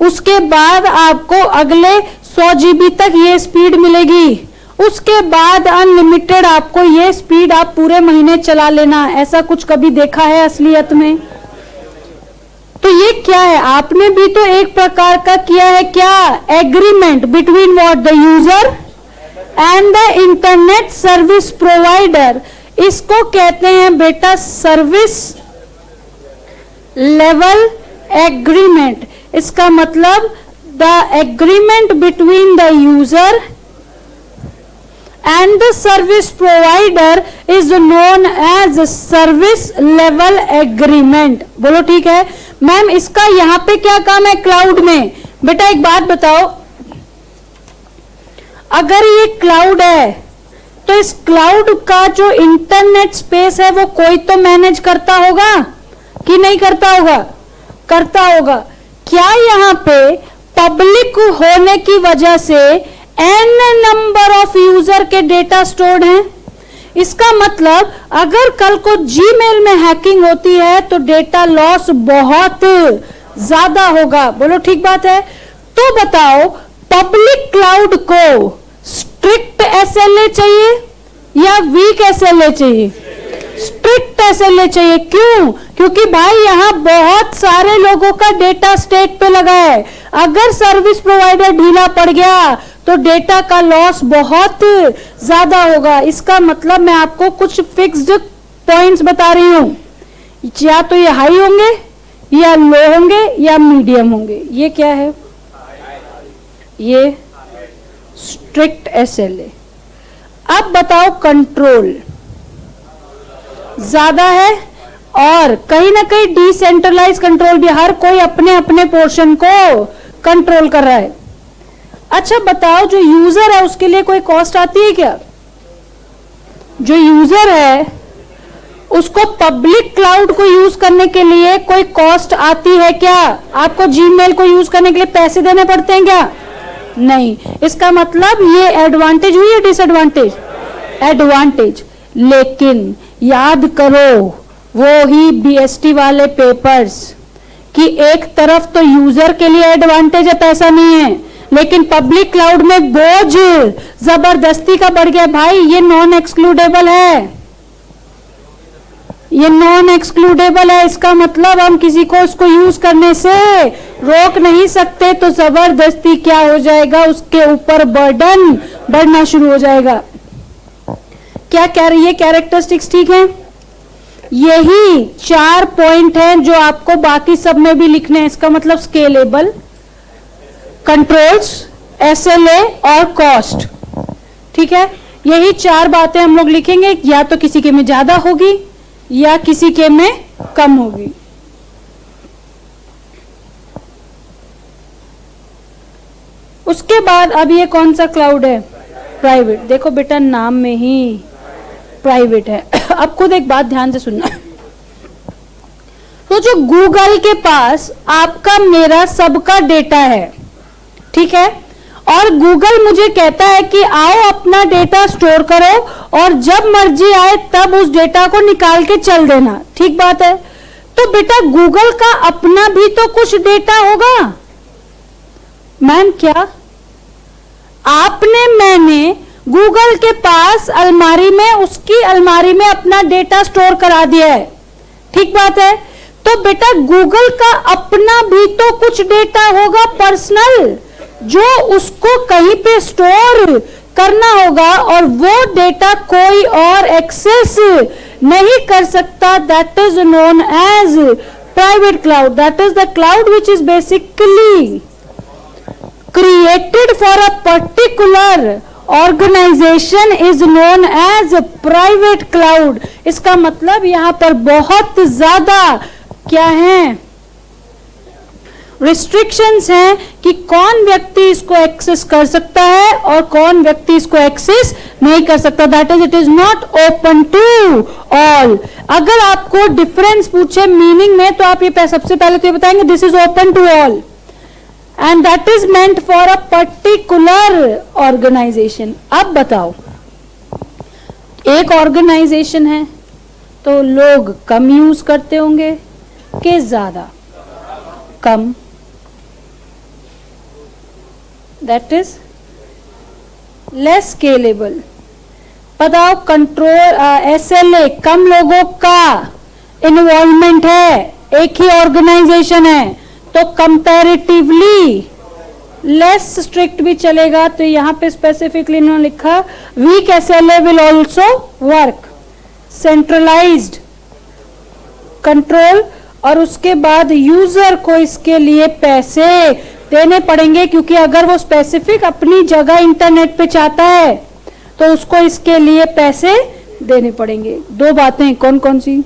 उसके बाद आपको अगले 100 GB तक ये स्पीड मिलेगी, उसके बाद अनलिमिटेड आपको ये स्पीड आप पूरे महीने चला लेना। ऐसा कुछ कभी देखा है असलियत में? तो ये क्या है? आपने भी तो एक प्रकार का किया है, क्या? Agreement between what? The user and the internet service provider. इसको कहते हैं बेटा सर्विस लेवल एग्रीमेंट। इसका मतलब the agreement between the user and the service provider is known as service level agreement। बोलो ठीक है। मैम इसका यहाँ पे क्या काम है क्लाउड में? बेटा एक बात बताओ, अगर ये क्लाउड है तो इस क्लाउड का जो इंटरनेट स्पेस है वो कोई तो मैनेज करता होगा कि नहीं करता होगा? करता होगा। क्या यहाँ पे पब्लिक होने की वजह से n नंबर ऑफ यूजर के डेटा स्टोर्ड हैं? इसका मतलब अगर कल को जीमेल में हैकिंग होती है तो डेटा लॉस बहुत ज्यादा होगा। बोलो ठीक बात है। तो बताओ पब्लिक क्लाउड को स्ट्रिक्ट SLA चाहिए या वीक SLA चाहिए? स्ट्रिक्ट SLA चाहिए। क्यों? क्योंकि भाई यहाँ बहुत सारे लोगों का डेटा स्टेक पे लगा है। अगर सर्विस प्रोवाइडर ढीला पड़ गया तो डेटा का लॉस बहुत ज्यादा होगा। इसका मतलब मैं आपको कुछ फिक्स्ड पॉइंट्स बता रही हूं, या तो ये हाई होंगे या लो होंगे या मीडियम होंगे। ये क्या है? ये स्ट्रिक्ट SLA। अब बताओ कंट्रोल ज्यादा है और कहीं ना कहीं डिसेंट्रलाइज कंट्रोल भी, हर कोई अपने अपने पोर्शन को कंट्रोल कर रहा है। अच्छा बताओ जो यूजर है उसके लिए कोई कॉस्ट आती है क्या? जो यूजर है उसको पब्लिक क्लाउड को यूज करने के लिए कोई कॉस्ट आती है क्या? आपको जीमेल को यूज करने के लिए पैसे देने पड़ते हैं क्या? नहीं। इसका मतलब ये एडवांटेज हुई या डिसएडवांटेज? एडवांटेज। लेकिन याद करो वो ही BST वाले पेपर्स कि एक तरफ तो यूजर के लिए एडवांटेज है, पैसा नहीं है, लेकिन पब्लिक क्लाउड में बोझ जबरदस्ती का बढ़ गया। भाई ये नॉन एक्सक्लूडेबल है, ये नॉन एक्सक्लूडेबल है। इसका मतलब हम किसी को इसको यूज करने से रोक नहीं सकते, तो जबरदस्ती क्या हो जाएगा, उसके ऊपर बर्डन बढ़ना शुरू हो जाएगा। क्या कह रही है? कैरेक्टरिस्टिक्स ठीक है। यही 4 पॉइंट हैं जो आपको बाकी सब में भी लिखने हैं। इसका मतलब स्केलेबल, कंट्रोल्स, SLA और कॉस्ट। ठीक है, यही 4 बातें हम लोग लिखेंगे। या तो किसी के में ज्यादा होगी या किसी के में कम होगी। उसके बाद अब ये कौन सा क्लाउड है? प्राइवेट। देखो बेटा नाम में ही प्राइवेट है। अब खुद एक बात ध्यान से सुनना, तो जो गूगल के पास आपका मेरा सबका डेटा है, ठीक है, और गूगल मुझे कहता है कि आओ अपना डेटा स्टोर करो और जब मर्जी आए तब उस डेटा को निकाल के चल देना, ठीक बात है। तो बेटा गूगल का अपना भी तो कुछ डेटा होगा। मैम क्या आपने मैंने गूगल के पास अलमारी में, उसकी अलमारी में अपना डेटा स्टोर करा दिया है, ठीक बात है। तो बेटा गूगल का अपना भी तो कुछ डेटा होगा पर्सनल, जो उसको कहीं पे स्टोर करना होगा और वो डेटा कोई और एक्सेस नहीं कर सकता। That is known as private cloud. That is the cloud which is basically created for a particular organization is known as private cloud। इसका मतलब यहां पर बहुत ज्यादा क्या है, रिस्ट्रिक्शंस हैं कि कौन व्यक्ति इसको एक्सेस कर सकता है और कौन व्यक्ति इसको एक्सेस नहीं कर सकता। That is it is not open to all. अगर आपको डिफरेंस पूछे मीनिंग में तो आप ये सबसे पहले तो ये बताएंगे this is open to all and that is meant for a particular organization। अब बताओ, एक ऑर्गेनाइजेशन है तो लोग कम यूज करते होंगे कि ज्यादा? कम। That is less scalable. बताओ कंट्रोल SLA, कम लोगों का इन्वॉल्वमेंट है, एक ही ऑर्गेनाइजेशन है तो कंपैरेटिवली लेस स्ट्रिक्ट भी चलेगा। तो यहां पे स्पेसिफिकली इन्होंने लिखा weak SLA will also work. Centralized control, और उसके बाद यूजर को इसके लिए पैसे देने पड़ेंगे, क्योंकि अगर वो स्पेसिफिक अपनी जगह इंटरनेट पे चाहता है तो उसको इसके लिए पैसे देने पड़ेंगे। दो बातें कौन कौन सी?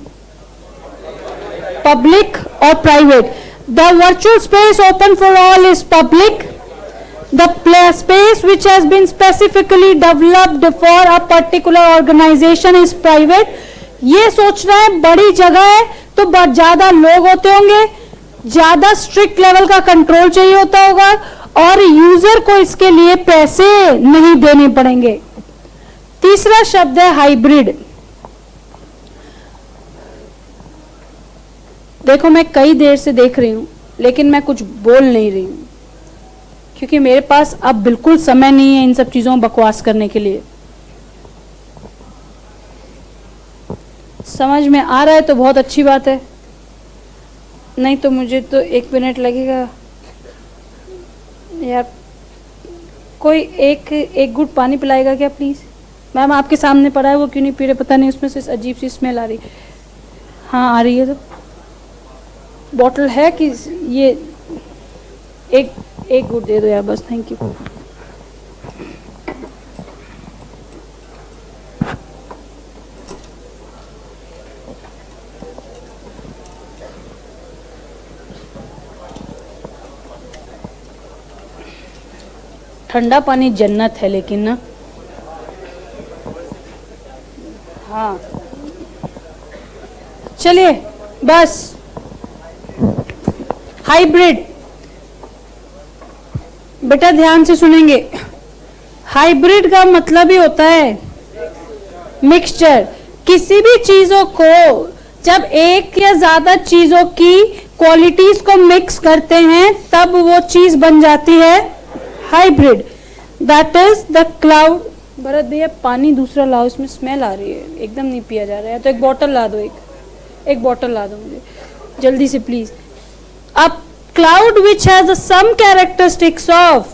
पब्लिक और private. The virtual space open for all is public. The space which has been specifically developed for a particular organization is private। ये सोच रहा है बड़ी जगह है तो ज्यादा लोग होते होंगे, ज्यादा स्ट्रिक्ट लेवल का कंट्रोल चाहिए होता होगा और यूजर को इसके लिए पैसे नहीं देने पड़ेंगे। तीसरा शब्द है हाइब्रिड। देखो मैं कई देर से देख रही हूं लेकिन मैं कुछ बोल नहीं रही हूं क्योंकि मेरे पास अब बिल्कुल समय नहीं है इन सब चीजों बकवास करने के लिए। समझ में आ रहा है तो बहुत अच्छी बात है, नहीं तो मुझे तो 1 मिनट लगेगा यार। कोई एक घूंट पानी पिलाएगा क्या प्लीज? मैम आपके सामने पड़ा है, वो क्यों नहीं पी रहे पता नहीं, उसमें से अजीब सी स्मेल आ रही। हाँ आ रही है। तो बॉटल है कि ये एक घूंट दे दो यार बस, थैंक यू। ठंडा पानी जन्नत है लेकिन ना। हाँ चलिए बस। हाइब्रिड बेटा ध्यान से सुनेंगे। हाइब्रिड का मतलब ही होता है मिक्सचर। किसी भी चीजों को जब एक या ज्यादा चीजों की क्वालिटीज को मिक्स करते हैं तब वो चीज बन जाती है hybrid. That is the cloud. Bharat भैया पानी दूसरा लाओ, इसमें स्मेल आ रही है, एकदम नहीं पिया जा रहा है। तो एक बॉटल ला दो, एक बॉटल ला दो मुझे जल्दी से please. A cloud which has some characteristics of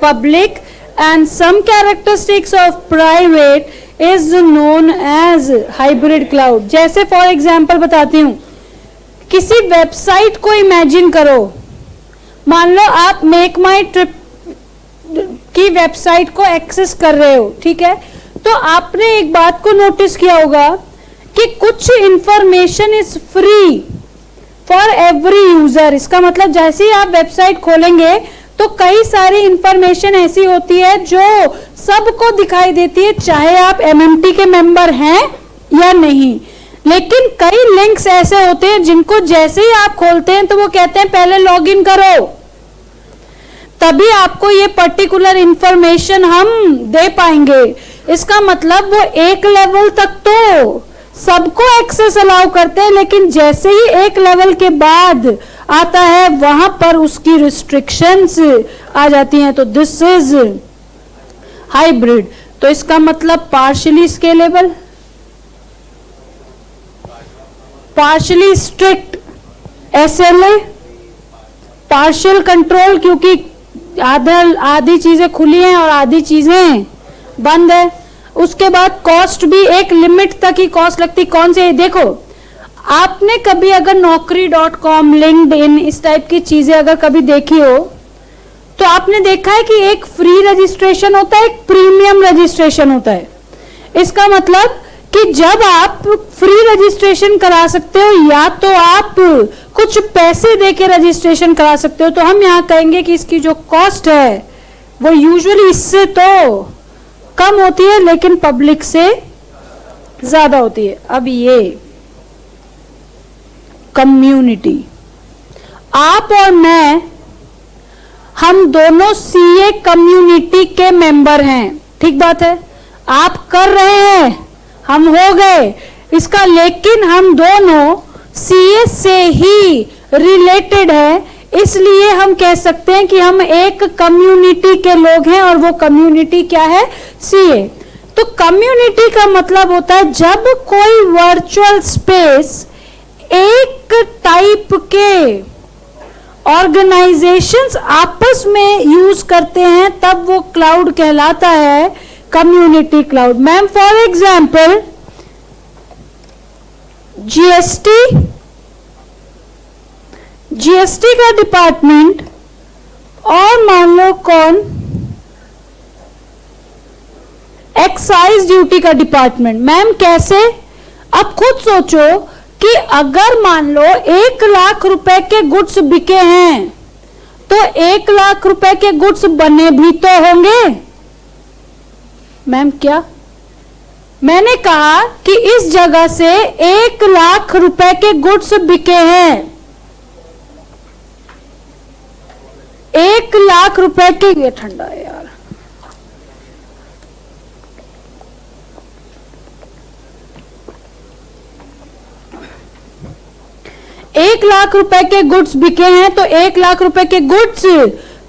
public and some characteristics of private is known as hybrid cloud। जैसे फॉर एग्जाम्पल बताती हूँ, किसी वेबसाइट को इमेजिन करो। मान लो आप मेक माई ट्रिप की वेबसाइट को एक्सेस कर रहे हो, ठीक है, तो आपने एक बात को नोटिस किया होगा कि कुछ information is free for every user. इसका मतलब जैसे ही आप वेबसाइट खोलेंगे तो कई सारी इंफॉर्मेशन ऐसी होती है जो सबको दिखाई देती है, चाहे आप एमएमटी के मेंबर हैं या नहीं। लेकिन कई लिंक्स ऐसे होते हैं जिनको जैसे ही आप खोलते हैं तो वो कहते हैं पहले लॉग इन करो, तभी आपको ये पर्टिकुलर इंफॉर्मेशन हम दे पाएंगे। इसका मतलब वो एक लेवल तक तो सबको एक्सेस अलाउ करते हैं, लेकिन जैसे ही एक लेवल के बाद आता है वहां पर उसकी रिस्ट्रिक्शंस आ जाती हैं। तो दिस इज हाइब्रिड। तो इसका मतलब partially scalable, partially strict SLA, partial control क्योंकि आधी चीजें खुली हैं और आधी चीजें बंद है। उसके बाद कॉस्ट भी एक लिमिट तक ही कॉस्ट लगती। कौन से, देखो आपने कभी अगर naukri.com, लिंक्डइन, इस टाइप की चीजें अगर कभी देखी हो तो आपने देखा है कि एक फ्री रजिस्ट्रेशन होता है, एक प्रीमियम रजिस्ट्रेशन होता है। इसका मतलब कि जब आप फ्री रजिस्ट्रेशन करा सकते हो या तो आप कुछ पैसे देके रजिस्ट्रेशन करा सकते हो, तो हम यहाँ कहेंगे कि इसकी जो कॉस्ट है वो यूजुअली इससे तो कम होती है लेकिन पब्लिक से ज्यादा होती है। अब ये कम्युनिटी, आप और मैं, हम दोनों सीए कम्युनिटी के मेंबर हैं, ठीक बात है। आप कर रहे हैं, हम हो गए इसका, लेकिन हम दोनों सीए से ही रिलेटेड है, इसलिए हम कह सकते हैं कि हम एक कम्युनिटी के लोग हैं और वो कम्युनिटी क्या है, सीए। तो कम्युनिटी का मतलब होता है जब कोई वर्चुअल स्पेस एक टाइप के ऑर्गेनाइजेशंस आपस में यूज करते हैं तब वो क्लाउड कहलाता है community cloud. Ma'am for example GST का डिपार्टमेंट और मान लो कौन, एक्साइज ड्यूटी का डिपार्टमेंट। मैम कैसे, अब खुद सोचो कि अगर मान लो 1 लाख रुपए के गुड्स बिके हैं तो 1 लाख रुपए के गुड्स बने भी तो होंगे। मैम क्या, मैंने कहा कि इस जगह से 1 लाख रुपए के गुड्स बिके हैं, 1 लाख रुपए के, ये ठंडा है यार, एक लाख रुपए के गुड्स बिके हैं तो 1 लाख रुपए के गुड्स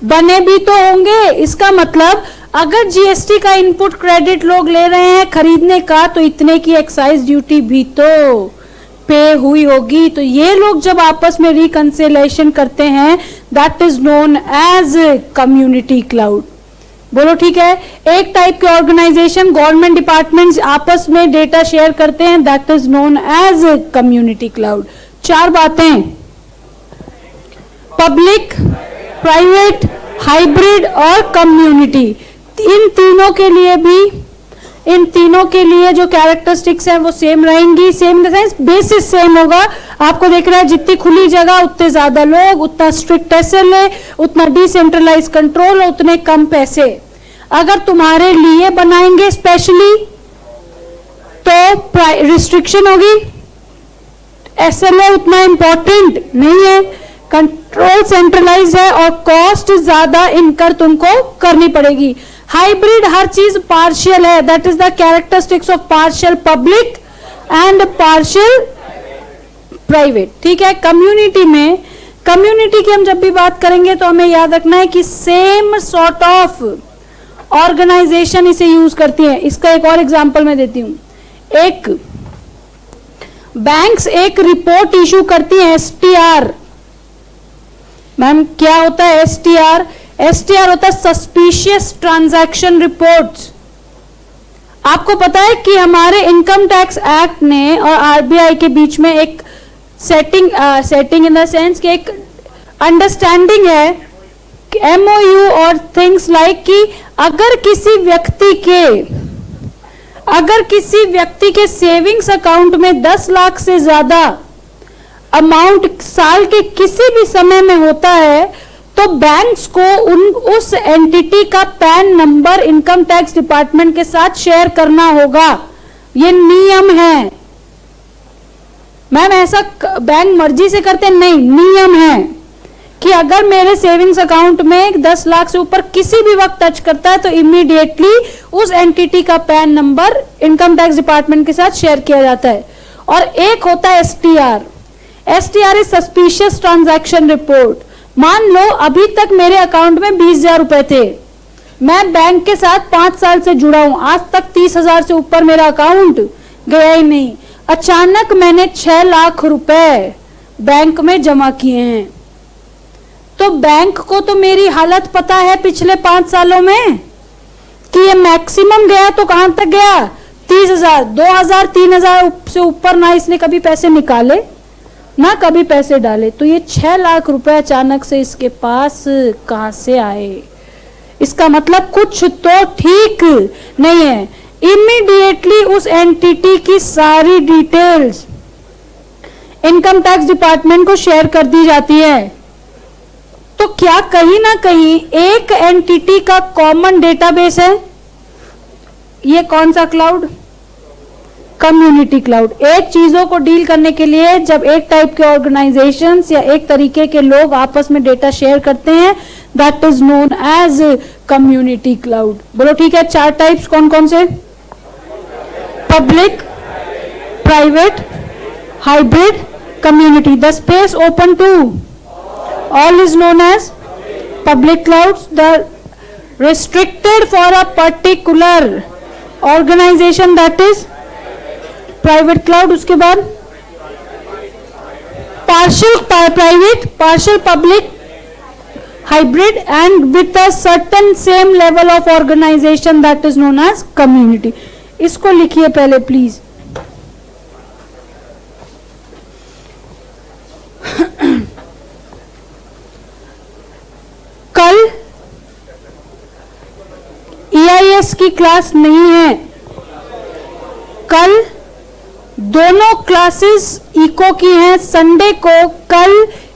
बने भी तो होंगे। इसका मतलब अगर जीएसटी का इनपुट क्रेडिट लोग ले रहे हैं खरीदने का तो इतने की एक्साइज ड्यूटी भी तो पे हुई होगी। तो ये लोग जब आपस में रिकंसिलेशन करते हैं that is known as community cloud. बोलो ठीक है। एक टाइप के ऑर्गेनाइजेशन, गवर्नमेंट डिपार्टमेंट्स आपस में डेटा शेयर करते हैं that is known as community cloud. 4 बातें, पब्लिक, प्राइवेट, हाइब्रिड और कम्युनिटी। इन तीनों के लिए जो कैरेक्टरिस्टिक्स हैं वो सेम रहेंगी। Same in the sense basis same होगा। आपको देख रहा है जितनी खुली जगह उतने ज्यादा लोग, उतना स्ट्रिक्ट एसएलए, उतना डिसेंट्रलाइज कंट्रोल, उतने कम पैसे। अगर तुम्हारे लिए बनाएंगे स्पेशली तो रिस्ट्रिक्शन होगी, एसएलए उतना इंपॉर्टेंट नहीं है, कंट्रोल सेंट्रलाइज है और कॉस्ट ज्यादा इनकर तुमको करनी पड़ेगी। हाइब्रिड हर चीज पार्शियल है, that is the characteristics of partial public and partial private. ठीक है। कम्युनिटी में, कम्युनिटी की हम जब भी बात करेंगे तो हमें याद रखना है कि सेम सॉर्ट ऑफ ऑर्गेनाइजेशन इसे यूज करती है। इसका एक और एग्जांपल मैं देती हूं। एक बैंक्स एक रिपोर्ट इशू करती है एसटीआर। मैम क्या होता है एसटीआर? एसटीआर होता है सस्पिशियस ट्रांजैक्शन रिपोर्ट्स। आपको पता है कि हमारे इनकम टैक्स एक्ट ने और आरबीआई के बीच में एक सेटिंग इन द सेंस कि एक अंडरस्टैंडिंग है, एमओयू और थिंग्स लाइक कि अगर किसी व्यक्ति के सेविंग्स अकाउंट में 10 लाख से ज्यादा अमाउंट साल के किसी भी समय में होता है तो बैंक्स को उस एंटिटी का pan number income tax department के साथ शेयर करना होगा। ये नियम है। मैम ऐसा बैंक मर्जी से करते नहीं, नियम है कि अगर मेरे सेविंग्स अकाउंट में 10 लाख से ऊपर किसी भी वक्त टच करता है तो इमीडिएटली उस एंटिटी का pan number income tax department के साथ शेयर किया जाता है। और एक होता है STR. STR is suspicious transaction report. मान लो अभी तक मेरे अकाउंट में 20,000 रुपए थे, मैं बैंक के साथ 5 साल से जुड़ा हूं, आज तक 30,000 से ऊपर मेरा अकाउंट गया ही नहीं। अचानक मैंने 6 लाख रुपए बैंक में जमा किए हैं, तो बैंक को तो मेरी हालत पता है पिछले 5 सालों में कि ये मैक्सिमम गया तो कहां तक गया, 30,000, 2,000, 3,000 से ऊपर ना इसने कभी पैसे निकाले ना कभी पैसे डाले। तो ये 6 लाख रुपए अचानक से इसके पास कहां से आए? इसका मतलब कुछ तो ठीक नहीं है। इमीडिएटली उस एंटिटी की सारी डिटेल्स इनकम टैक्स डिपार्टमेंट को शेयर कर दी जाती है। तो क्या कहीं ना कहीं एक एंटिटी का कॉमन डेटाबेस है? ये कौन सा क्लाउड? Community cloud. एक चीजों को डील करने के लिए जब एक टाइप के ऑर्गेनाइजेशंस या एक तरीके के लोग आपस में डेटा शेयर करते हैं, that is known as community cloud. बोलो ठीक है। 4 टाइप्स कौन कौन से? Public, private, hybrid, community. The space open to all is known as public clouds. The restricted for a particular organization, that is private cloud. उसके बाद partial private, partial public, hybrid and with a certain same level of organization, that is known as community. इसको लिखिए पहले please. कल EIS की class नहीं है। कल दोनों क्लासेस इको की हैं। संडे को कल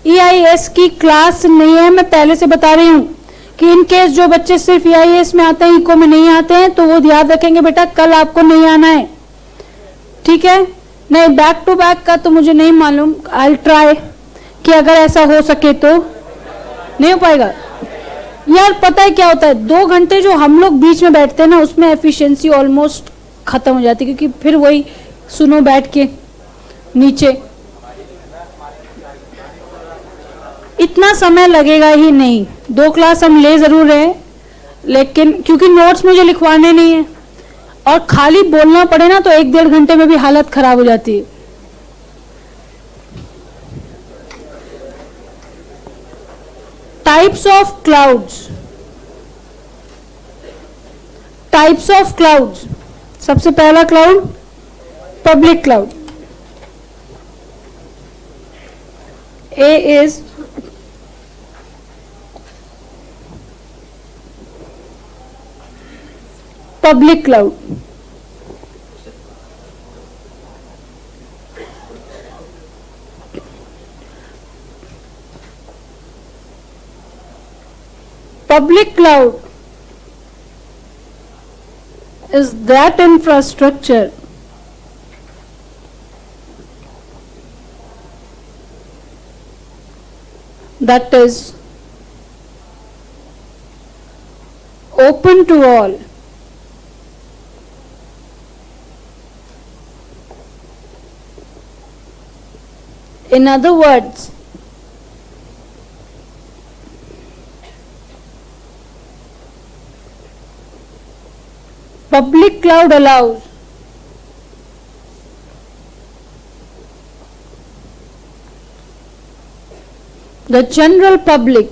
EIS की क्लास नहीं है। मैं पहले से बता रही हूं कि इन केस जो बच्चे सिर्फ EIS में आते हैं, इको में नहीं आते हैं, तो वो ध्यान रखेंगे बेटा कल आपको नहीं आना है, ठीक है? नहीं, बैक टू बैक का तो मुझे नहीं मालूम। आई ट्राई कि अगर ऐसा हो सके तो। नहीं हो पाएगा यार। पता है क्या होता है, 2 घंटे जो हम लोग बीच में बैठते हैं ना, उसमें एफिशिएंसी ऑलमोस्ट खत्म हो जाती है, क्योंकि फिर वही सुनो बैठ के नीचे। इतना समय लगेगा ही नहीं। 2 क्लास हम ले जरूर रहे हैं, लेकिन क्योंकि नोट्स मुझे लिखवाने नहीं है और खाली बोलना पड़े ना तो 1-1.5 घंटे में भी हालत खराब हो जाती है। Types of clouds. Types of clouds. सबसे पहला cloud public cloud. A is public cloud. Public cloud is that infrastructure that is open to all. In other words, public cloud allows the general public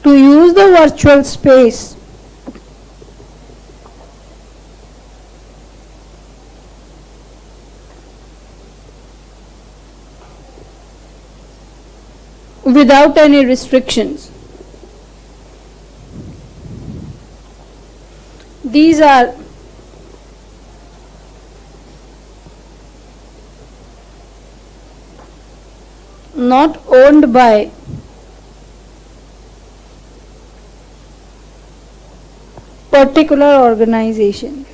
to use the virtual space without any restrictions. These are not owned by particular organization.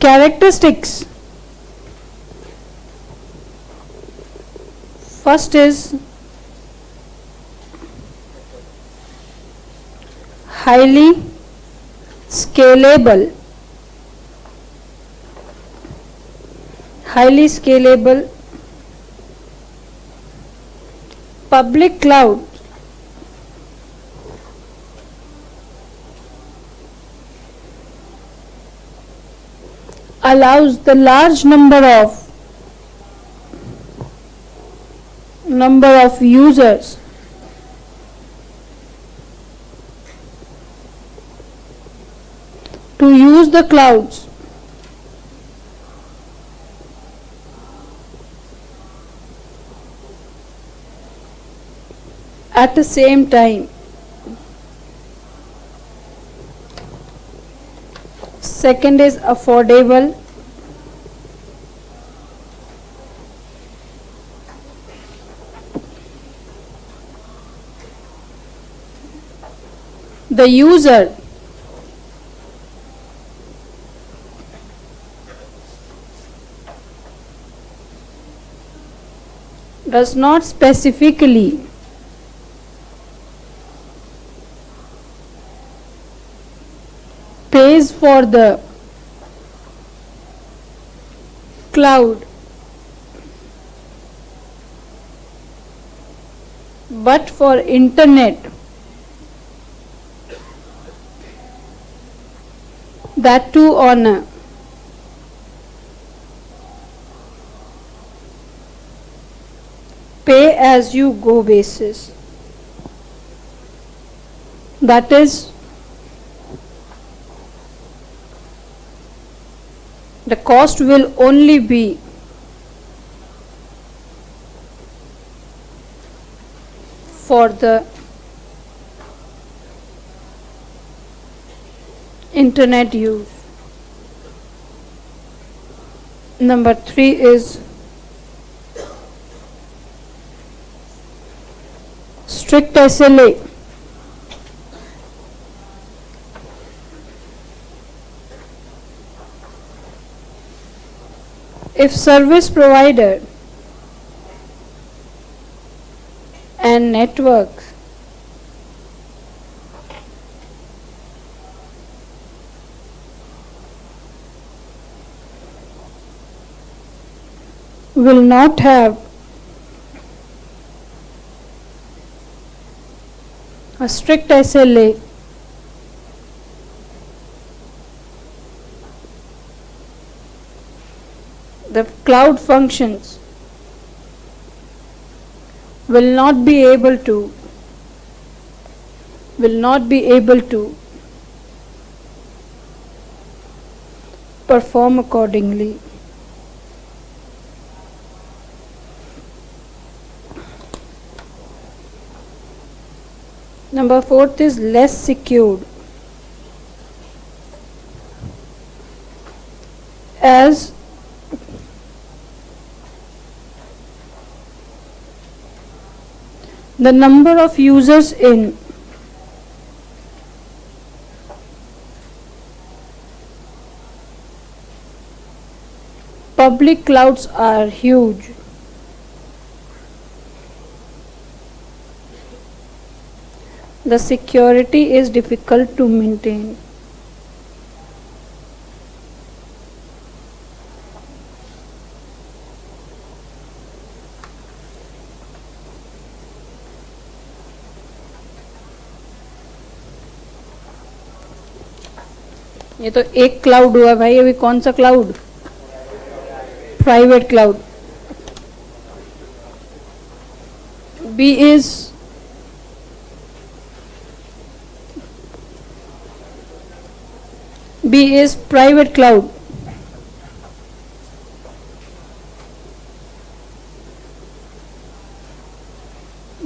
Characteristics. First is highly scalable. Highly scalable public cloud allows the large number of users to use the clouds at the same time. Second is affordable. The user does not specifically pays for the cloud, but for internet, that too on a pay as you go basis. That is, the cost will only be for the internet use. Number 3 is strict SLA. If service provider and network will not have a strict SLA, the cloud functions will not be able to perform accordingly. Number 4 is less secured, as the number of users in public clouds are huge. The security is difficult to maintain. ये तो एक cloud हुआ भाई, अभी कौन सा cloud? Private cloud. B is private cloud.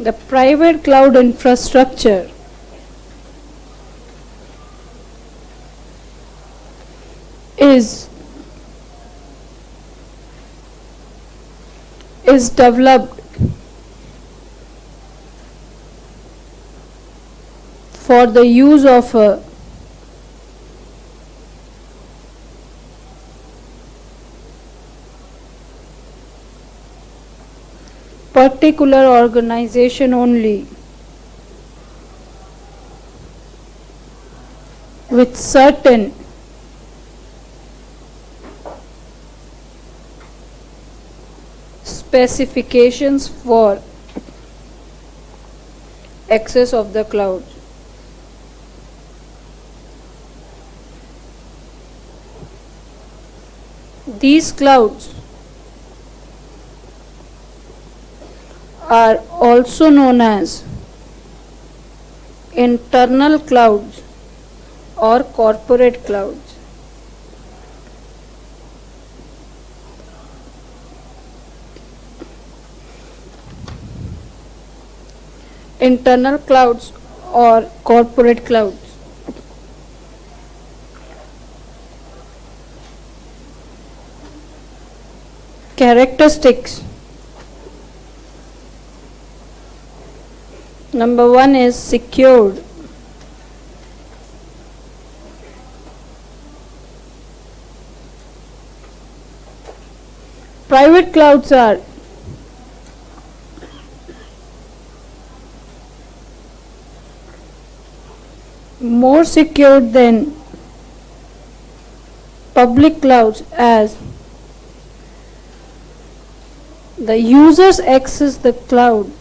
The private cloud infrastructure is developed for the use of a particular organization only, with certain specifications for access of the cloud. These clouds are also known as internal clouds or corporate clouds. Internal clouds or corporate clouds. Characteristics. Number 1 is secured. Private clouds are more secure than public clouds, as the users access the clouds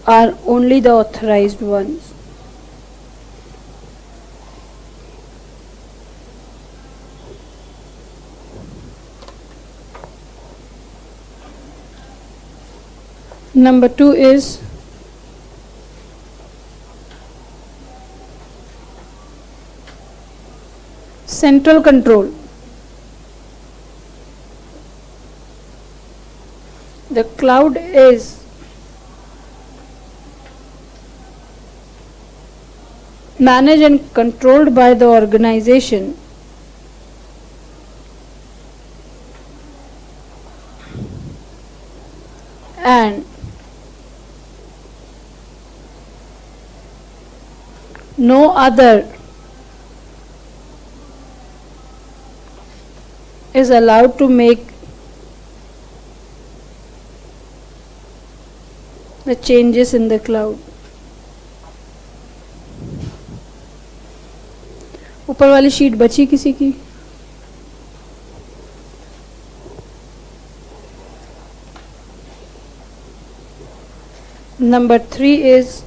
are only the authorized ones. Number 2 is central control. The cloud is managed and controlled by the organization. And no other is allowed to make the changes in the cloud. ऊपर वाली sheet बची किसी की? Number 3 is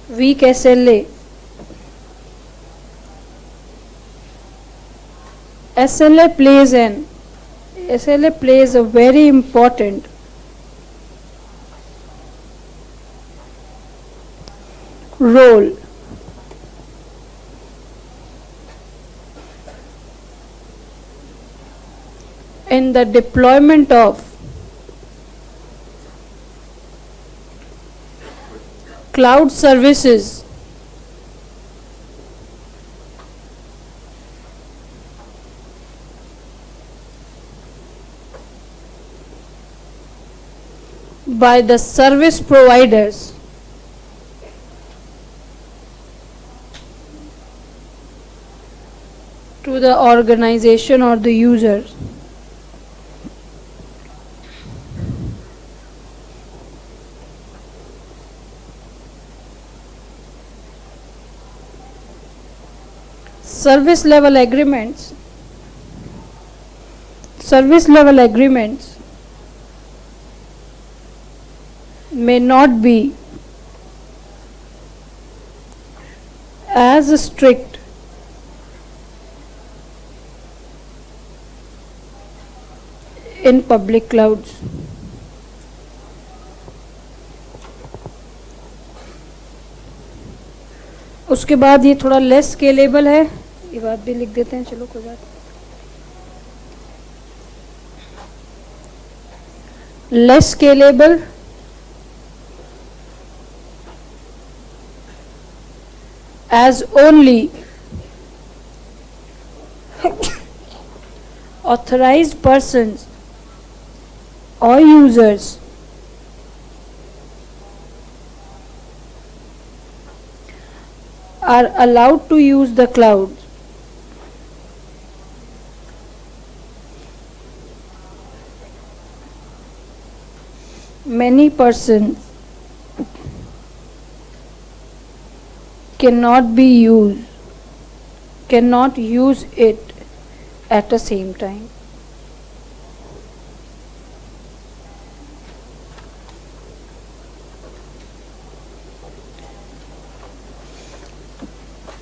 weak SLA. SLA plays a very important role in the deployment of cloud services by the service providers to the organization or the users. Service level agreements may not be as strict in public clouds. उसके बाद ये थोड़ा less scalable है, ये बात भी लिख देते हैं, चलो कोई बात। less scalable, as only authorized persons or users are allowed to use the cloud. Many persons cannot use it at the same time.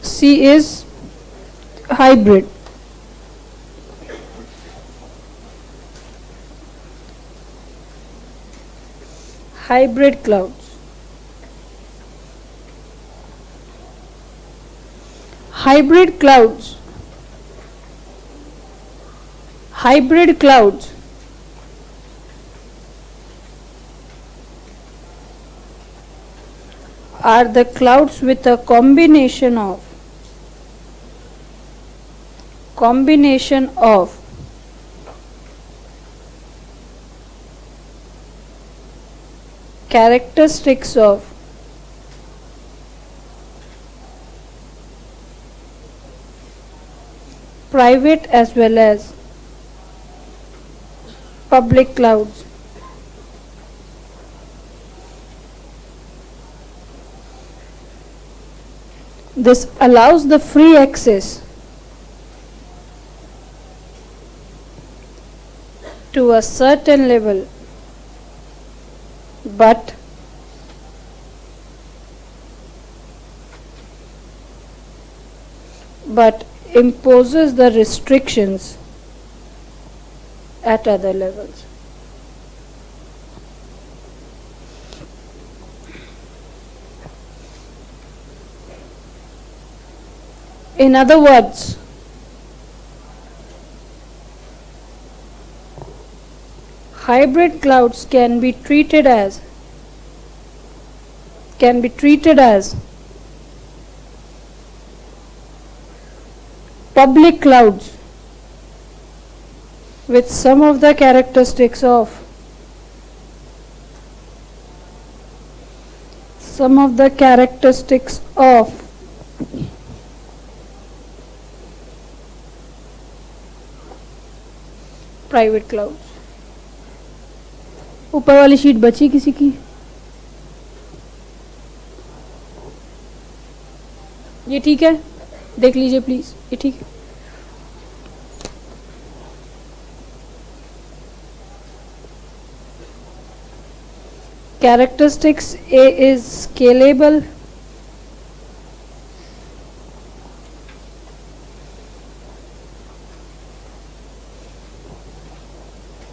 C is hybrid. Hybrid clouds. Hybrid clouds. Hybrid clouds are the clouds with a combination of characteristics of private as well as public clouds. This allows the free access to a certain level, but imposes the restrictions at other levels. In other words, hybrid clouds can be treated as public clouds with some of the characteristics of private cloud. ऊपर वाली sheet बची किसी की? ये ठीक है, देख लीजिए प्लीज, ये ठीक है। Characteristics A is scalable,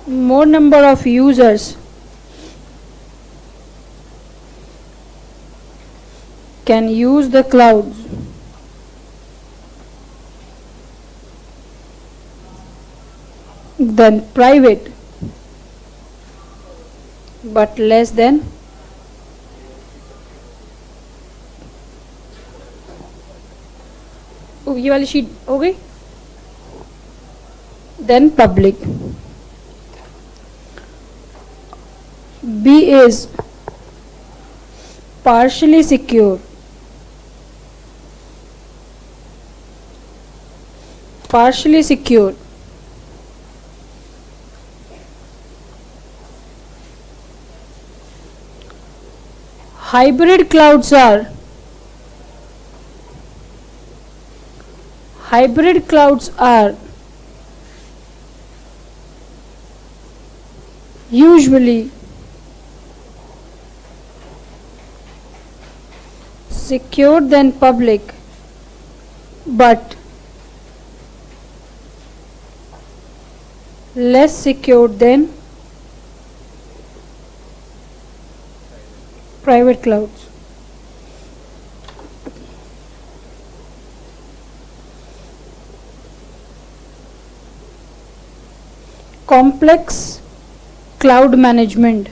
more number of users can use the clouds than private, but less than ये वाली शीट हो गई, then public. B is partially secure. Partially secure. Hybrid clouds are usually secure than public, but less secure than private clouds. Complex cloud management.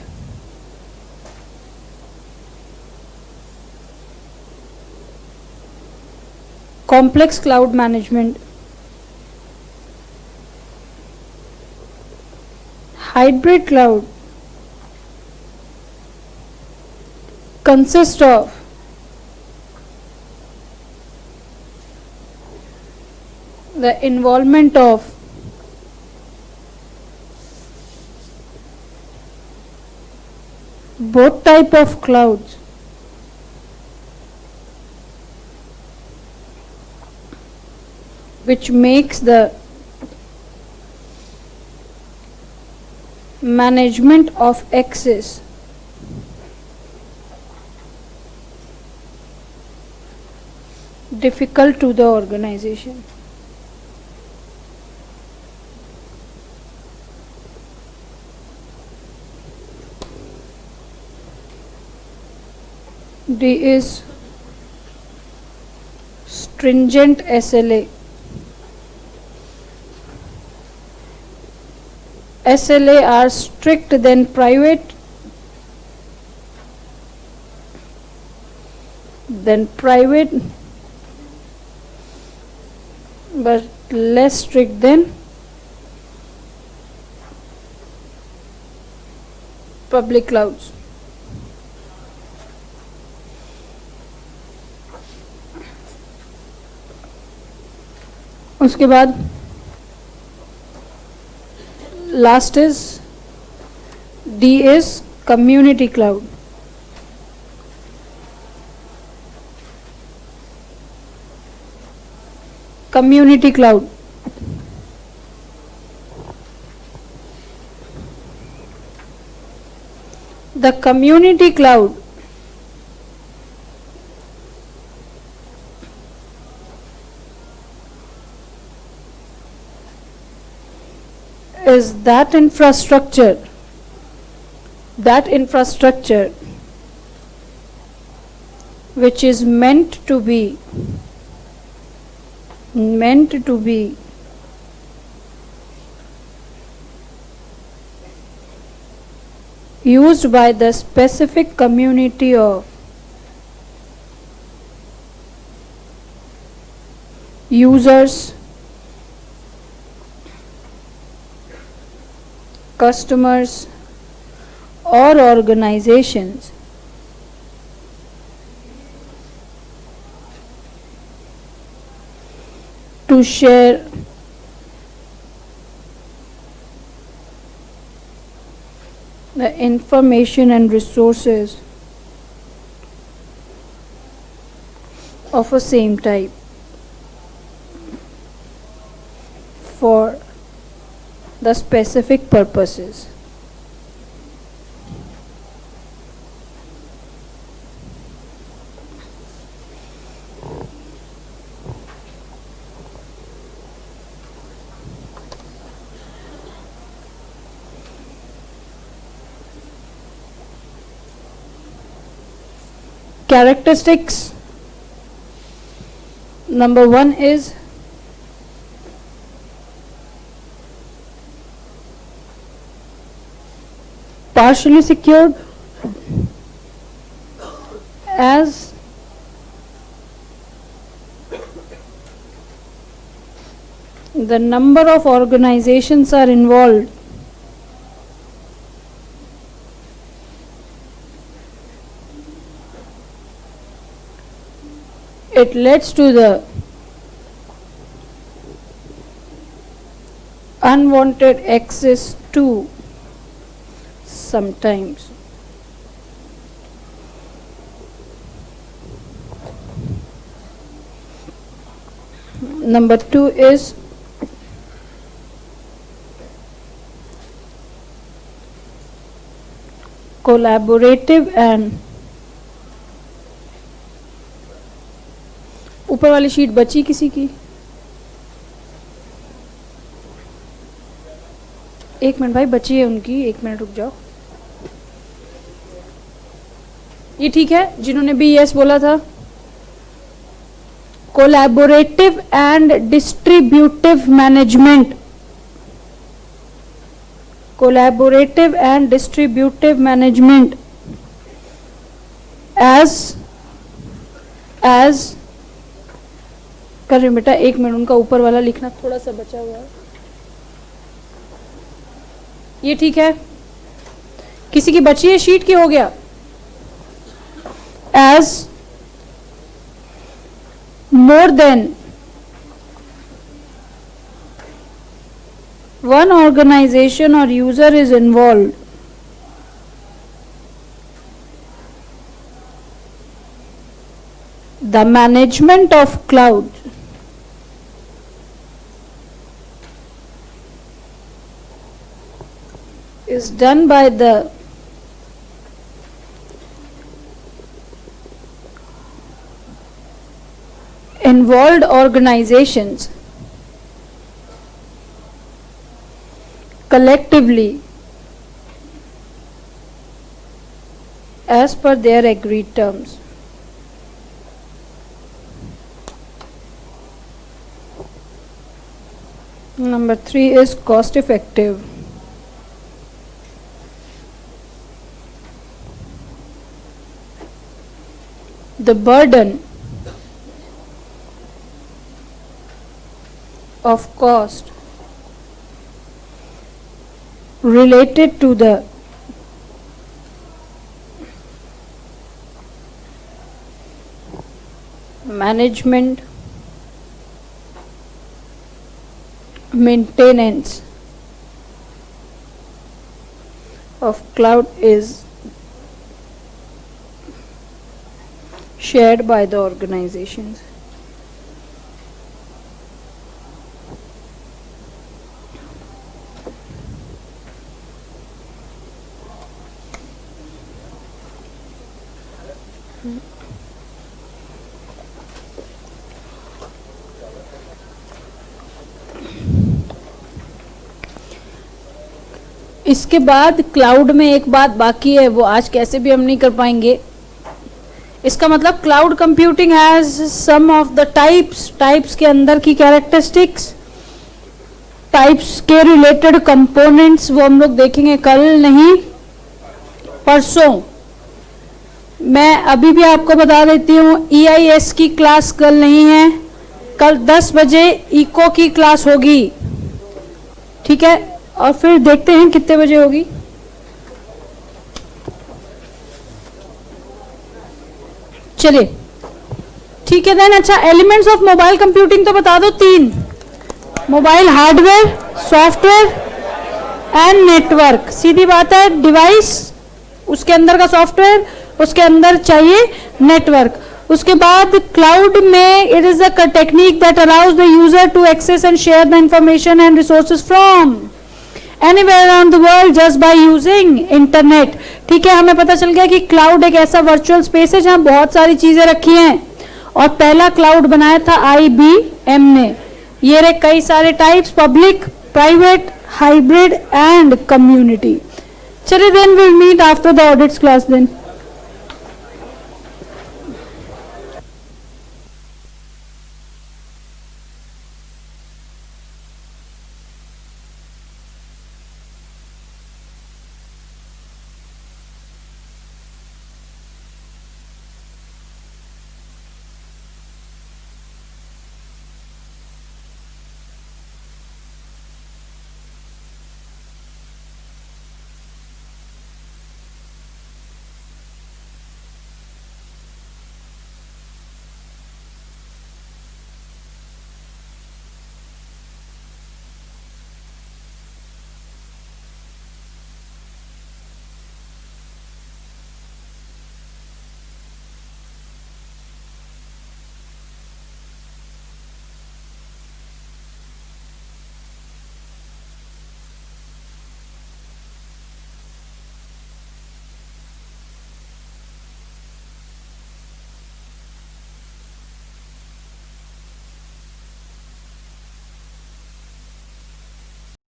Complex cloud management. Hybrid cloud consists of the involvement of both type of clouds, which makes the management of access difficult to the organization. D is stringent SLA. SLA are strict than private, but less strict than public clouds. उसके बाद last is D is community cloud. Community cloud. The community cloud is that infrastructure which is meant to be used by the specific community of users, customers or organizations to share the information and resources of a same type for the specific purposes. Characteristics. Number 1 is partially secured, as the number of organizations are involved, it leads to the unwanted access to sometimes. Number 2 is collaborative and ऊपर वाली sheet बची किसी की? एक minute भाई, बची है उनकी, 1 मिनट रुक जाओ। ये ठीक है जिन्होंने भी यस बोला था? Collaborative and distributive management. collaborative and distributive management as कर रही हूँ बेटा, एक मिनट, उनका ऊपर वाला लिखना थोड़ा सा बचा हुआ है, ये ठीक है? किसी की बची है शीट की? हो गया? As more than one organization or user is involved, the management of cloud is done by the involved organizations collectively as per their agreed terms. Number 3 is cost effective. The burden of cost related to the management, maintenance of cloud is shared by the organizations. इसके बाद cloud में एक बात बाकी है, वो आज कैसे भी हम नहीं कर पाएंगे। इसका मतलब cloud computing has some of the types के अंदर की कैरेक्टरिस्टिक्स, टाइप्स के रिलेटेड कंपोनेंट्स, वो हम लोग देखेंगे कल नहीं परसों। मैं अभी भी आपको बता देती हूँ, EIS की क्लास कल नहीं है, कल 10 बजे इको की क्लास होगी, ठीक है? और फिर देखते हैं कितने बजे होगी। चलिए ठीक है देन। अच्छा, एलिमेंट्स ऑफ मोबाइल कंप्यूटिंग तो बता दो 3, mobile hardware, software and network. सीधी बात है, डिवाइस, उसके अंदर का सॉफ्टवेयर, उसके अंदर चाहिए नेटवर्क। उसके बाद क्लाउड में it is a technique that allows the user to access and share the information and resources from anywhere around the world just by using internet। ठीक है, हमें पता चल गया कि क्लाउड एक ऐसा वर्चुअल स्पेस है जहां बहुत सारी चीजें रखी हैं, और पहला क्लाउड बनाया था IBM ने। ये रहे कई सारे types, public, private, hybrid and community. चलिए then will meet after the audits class then.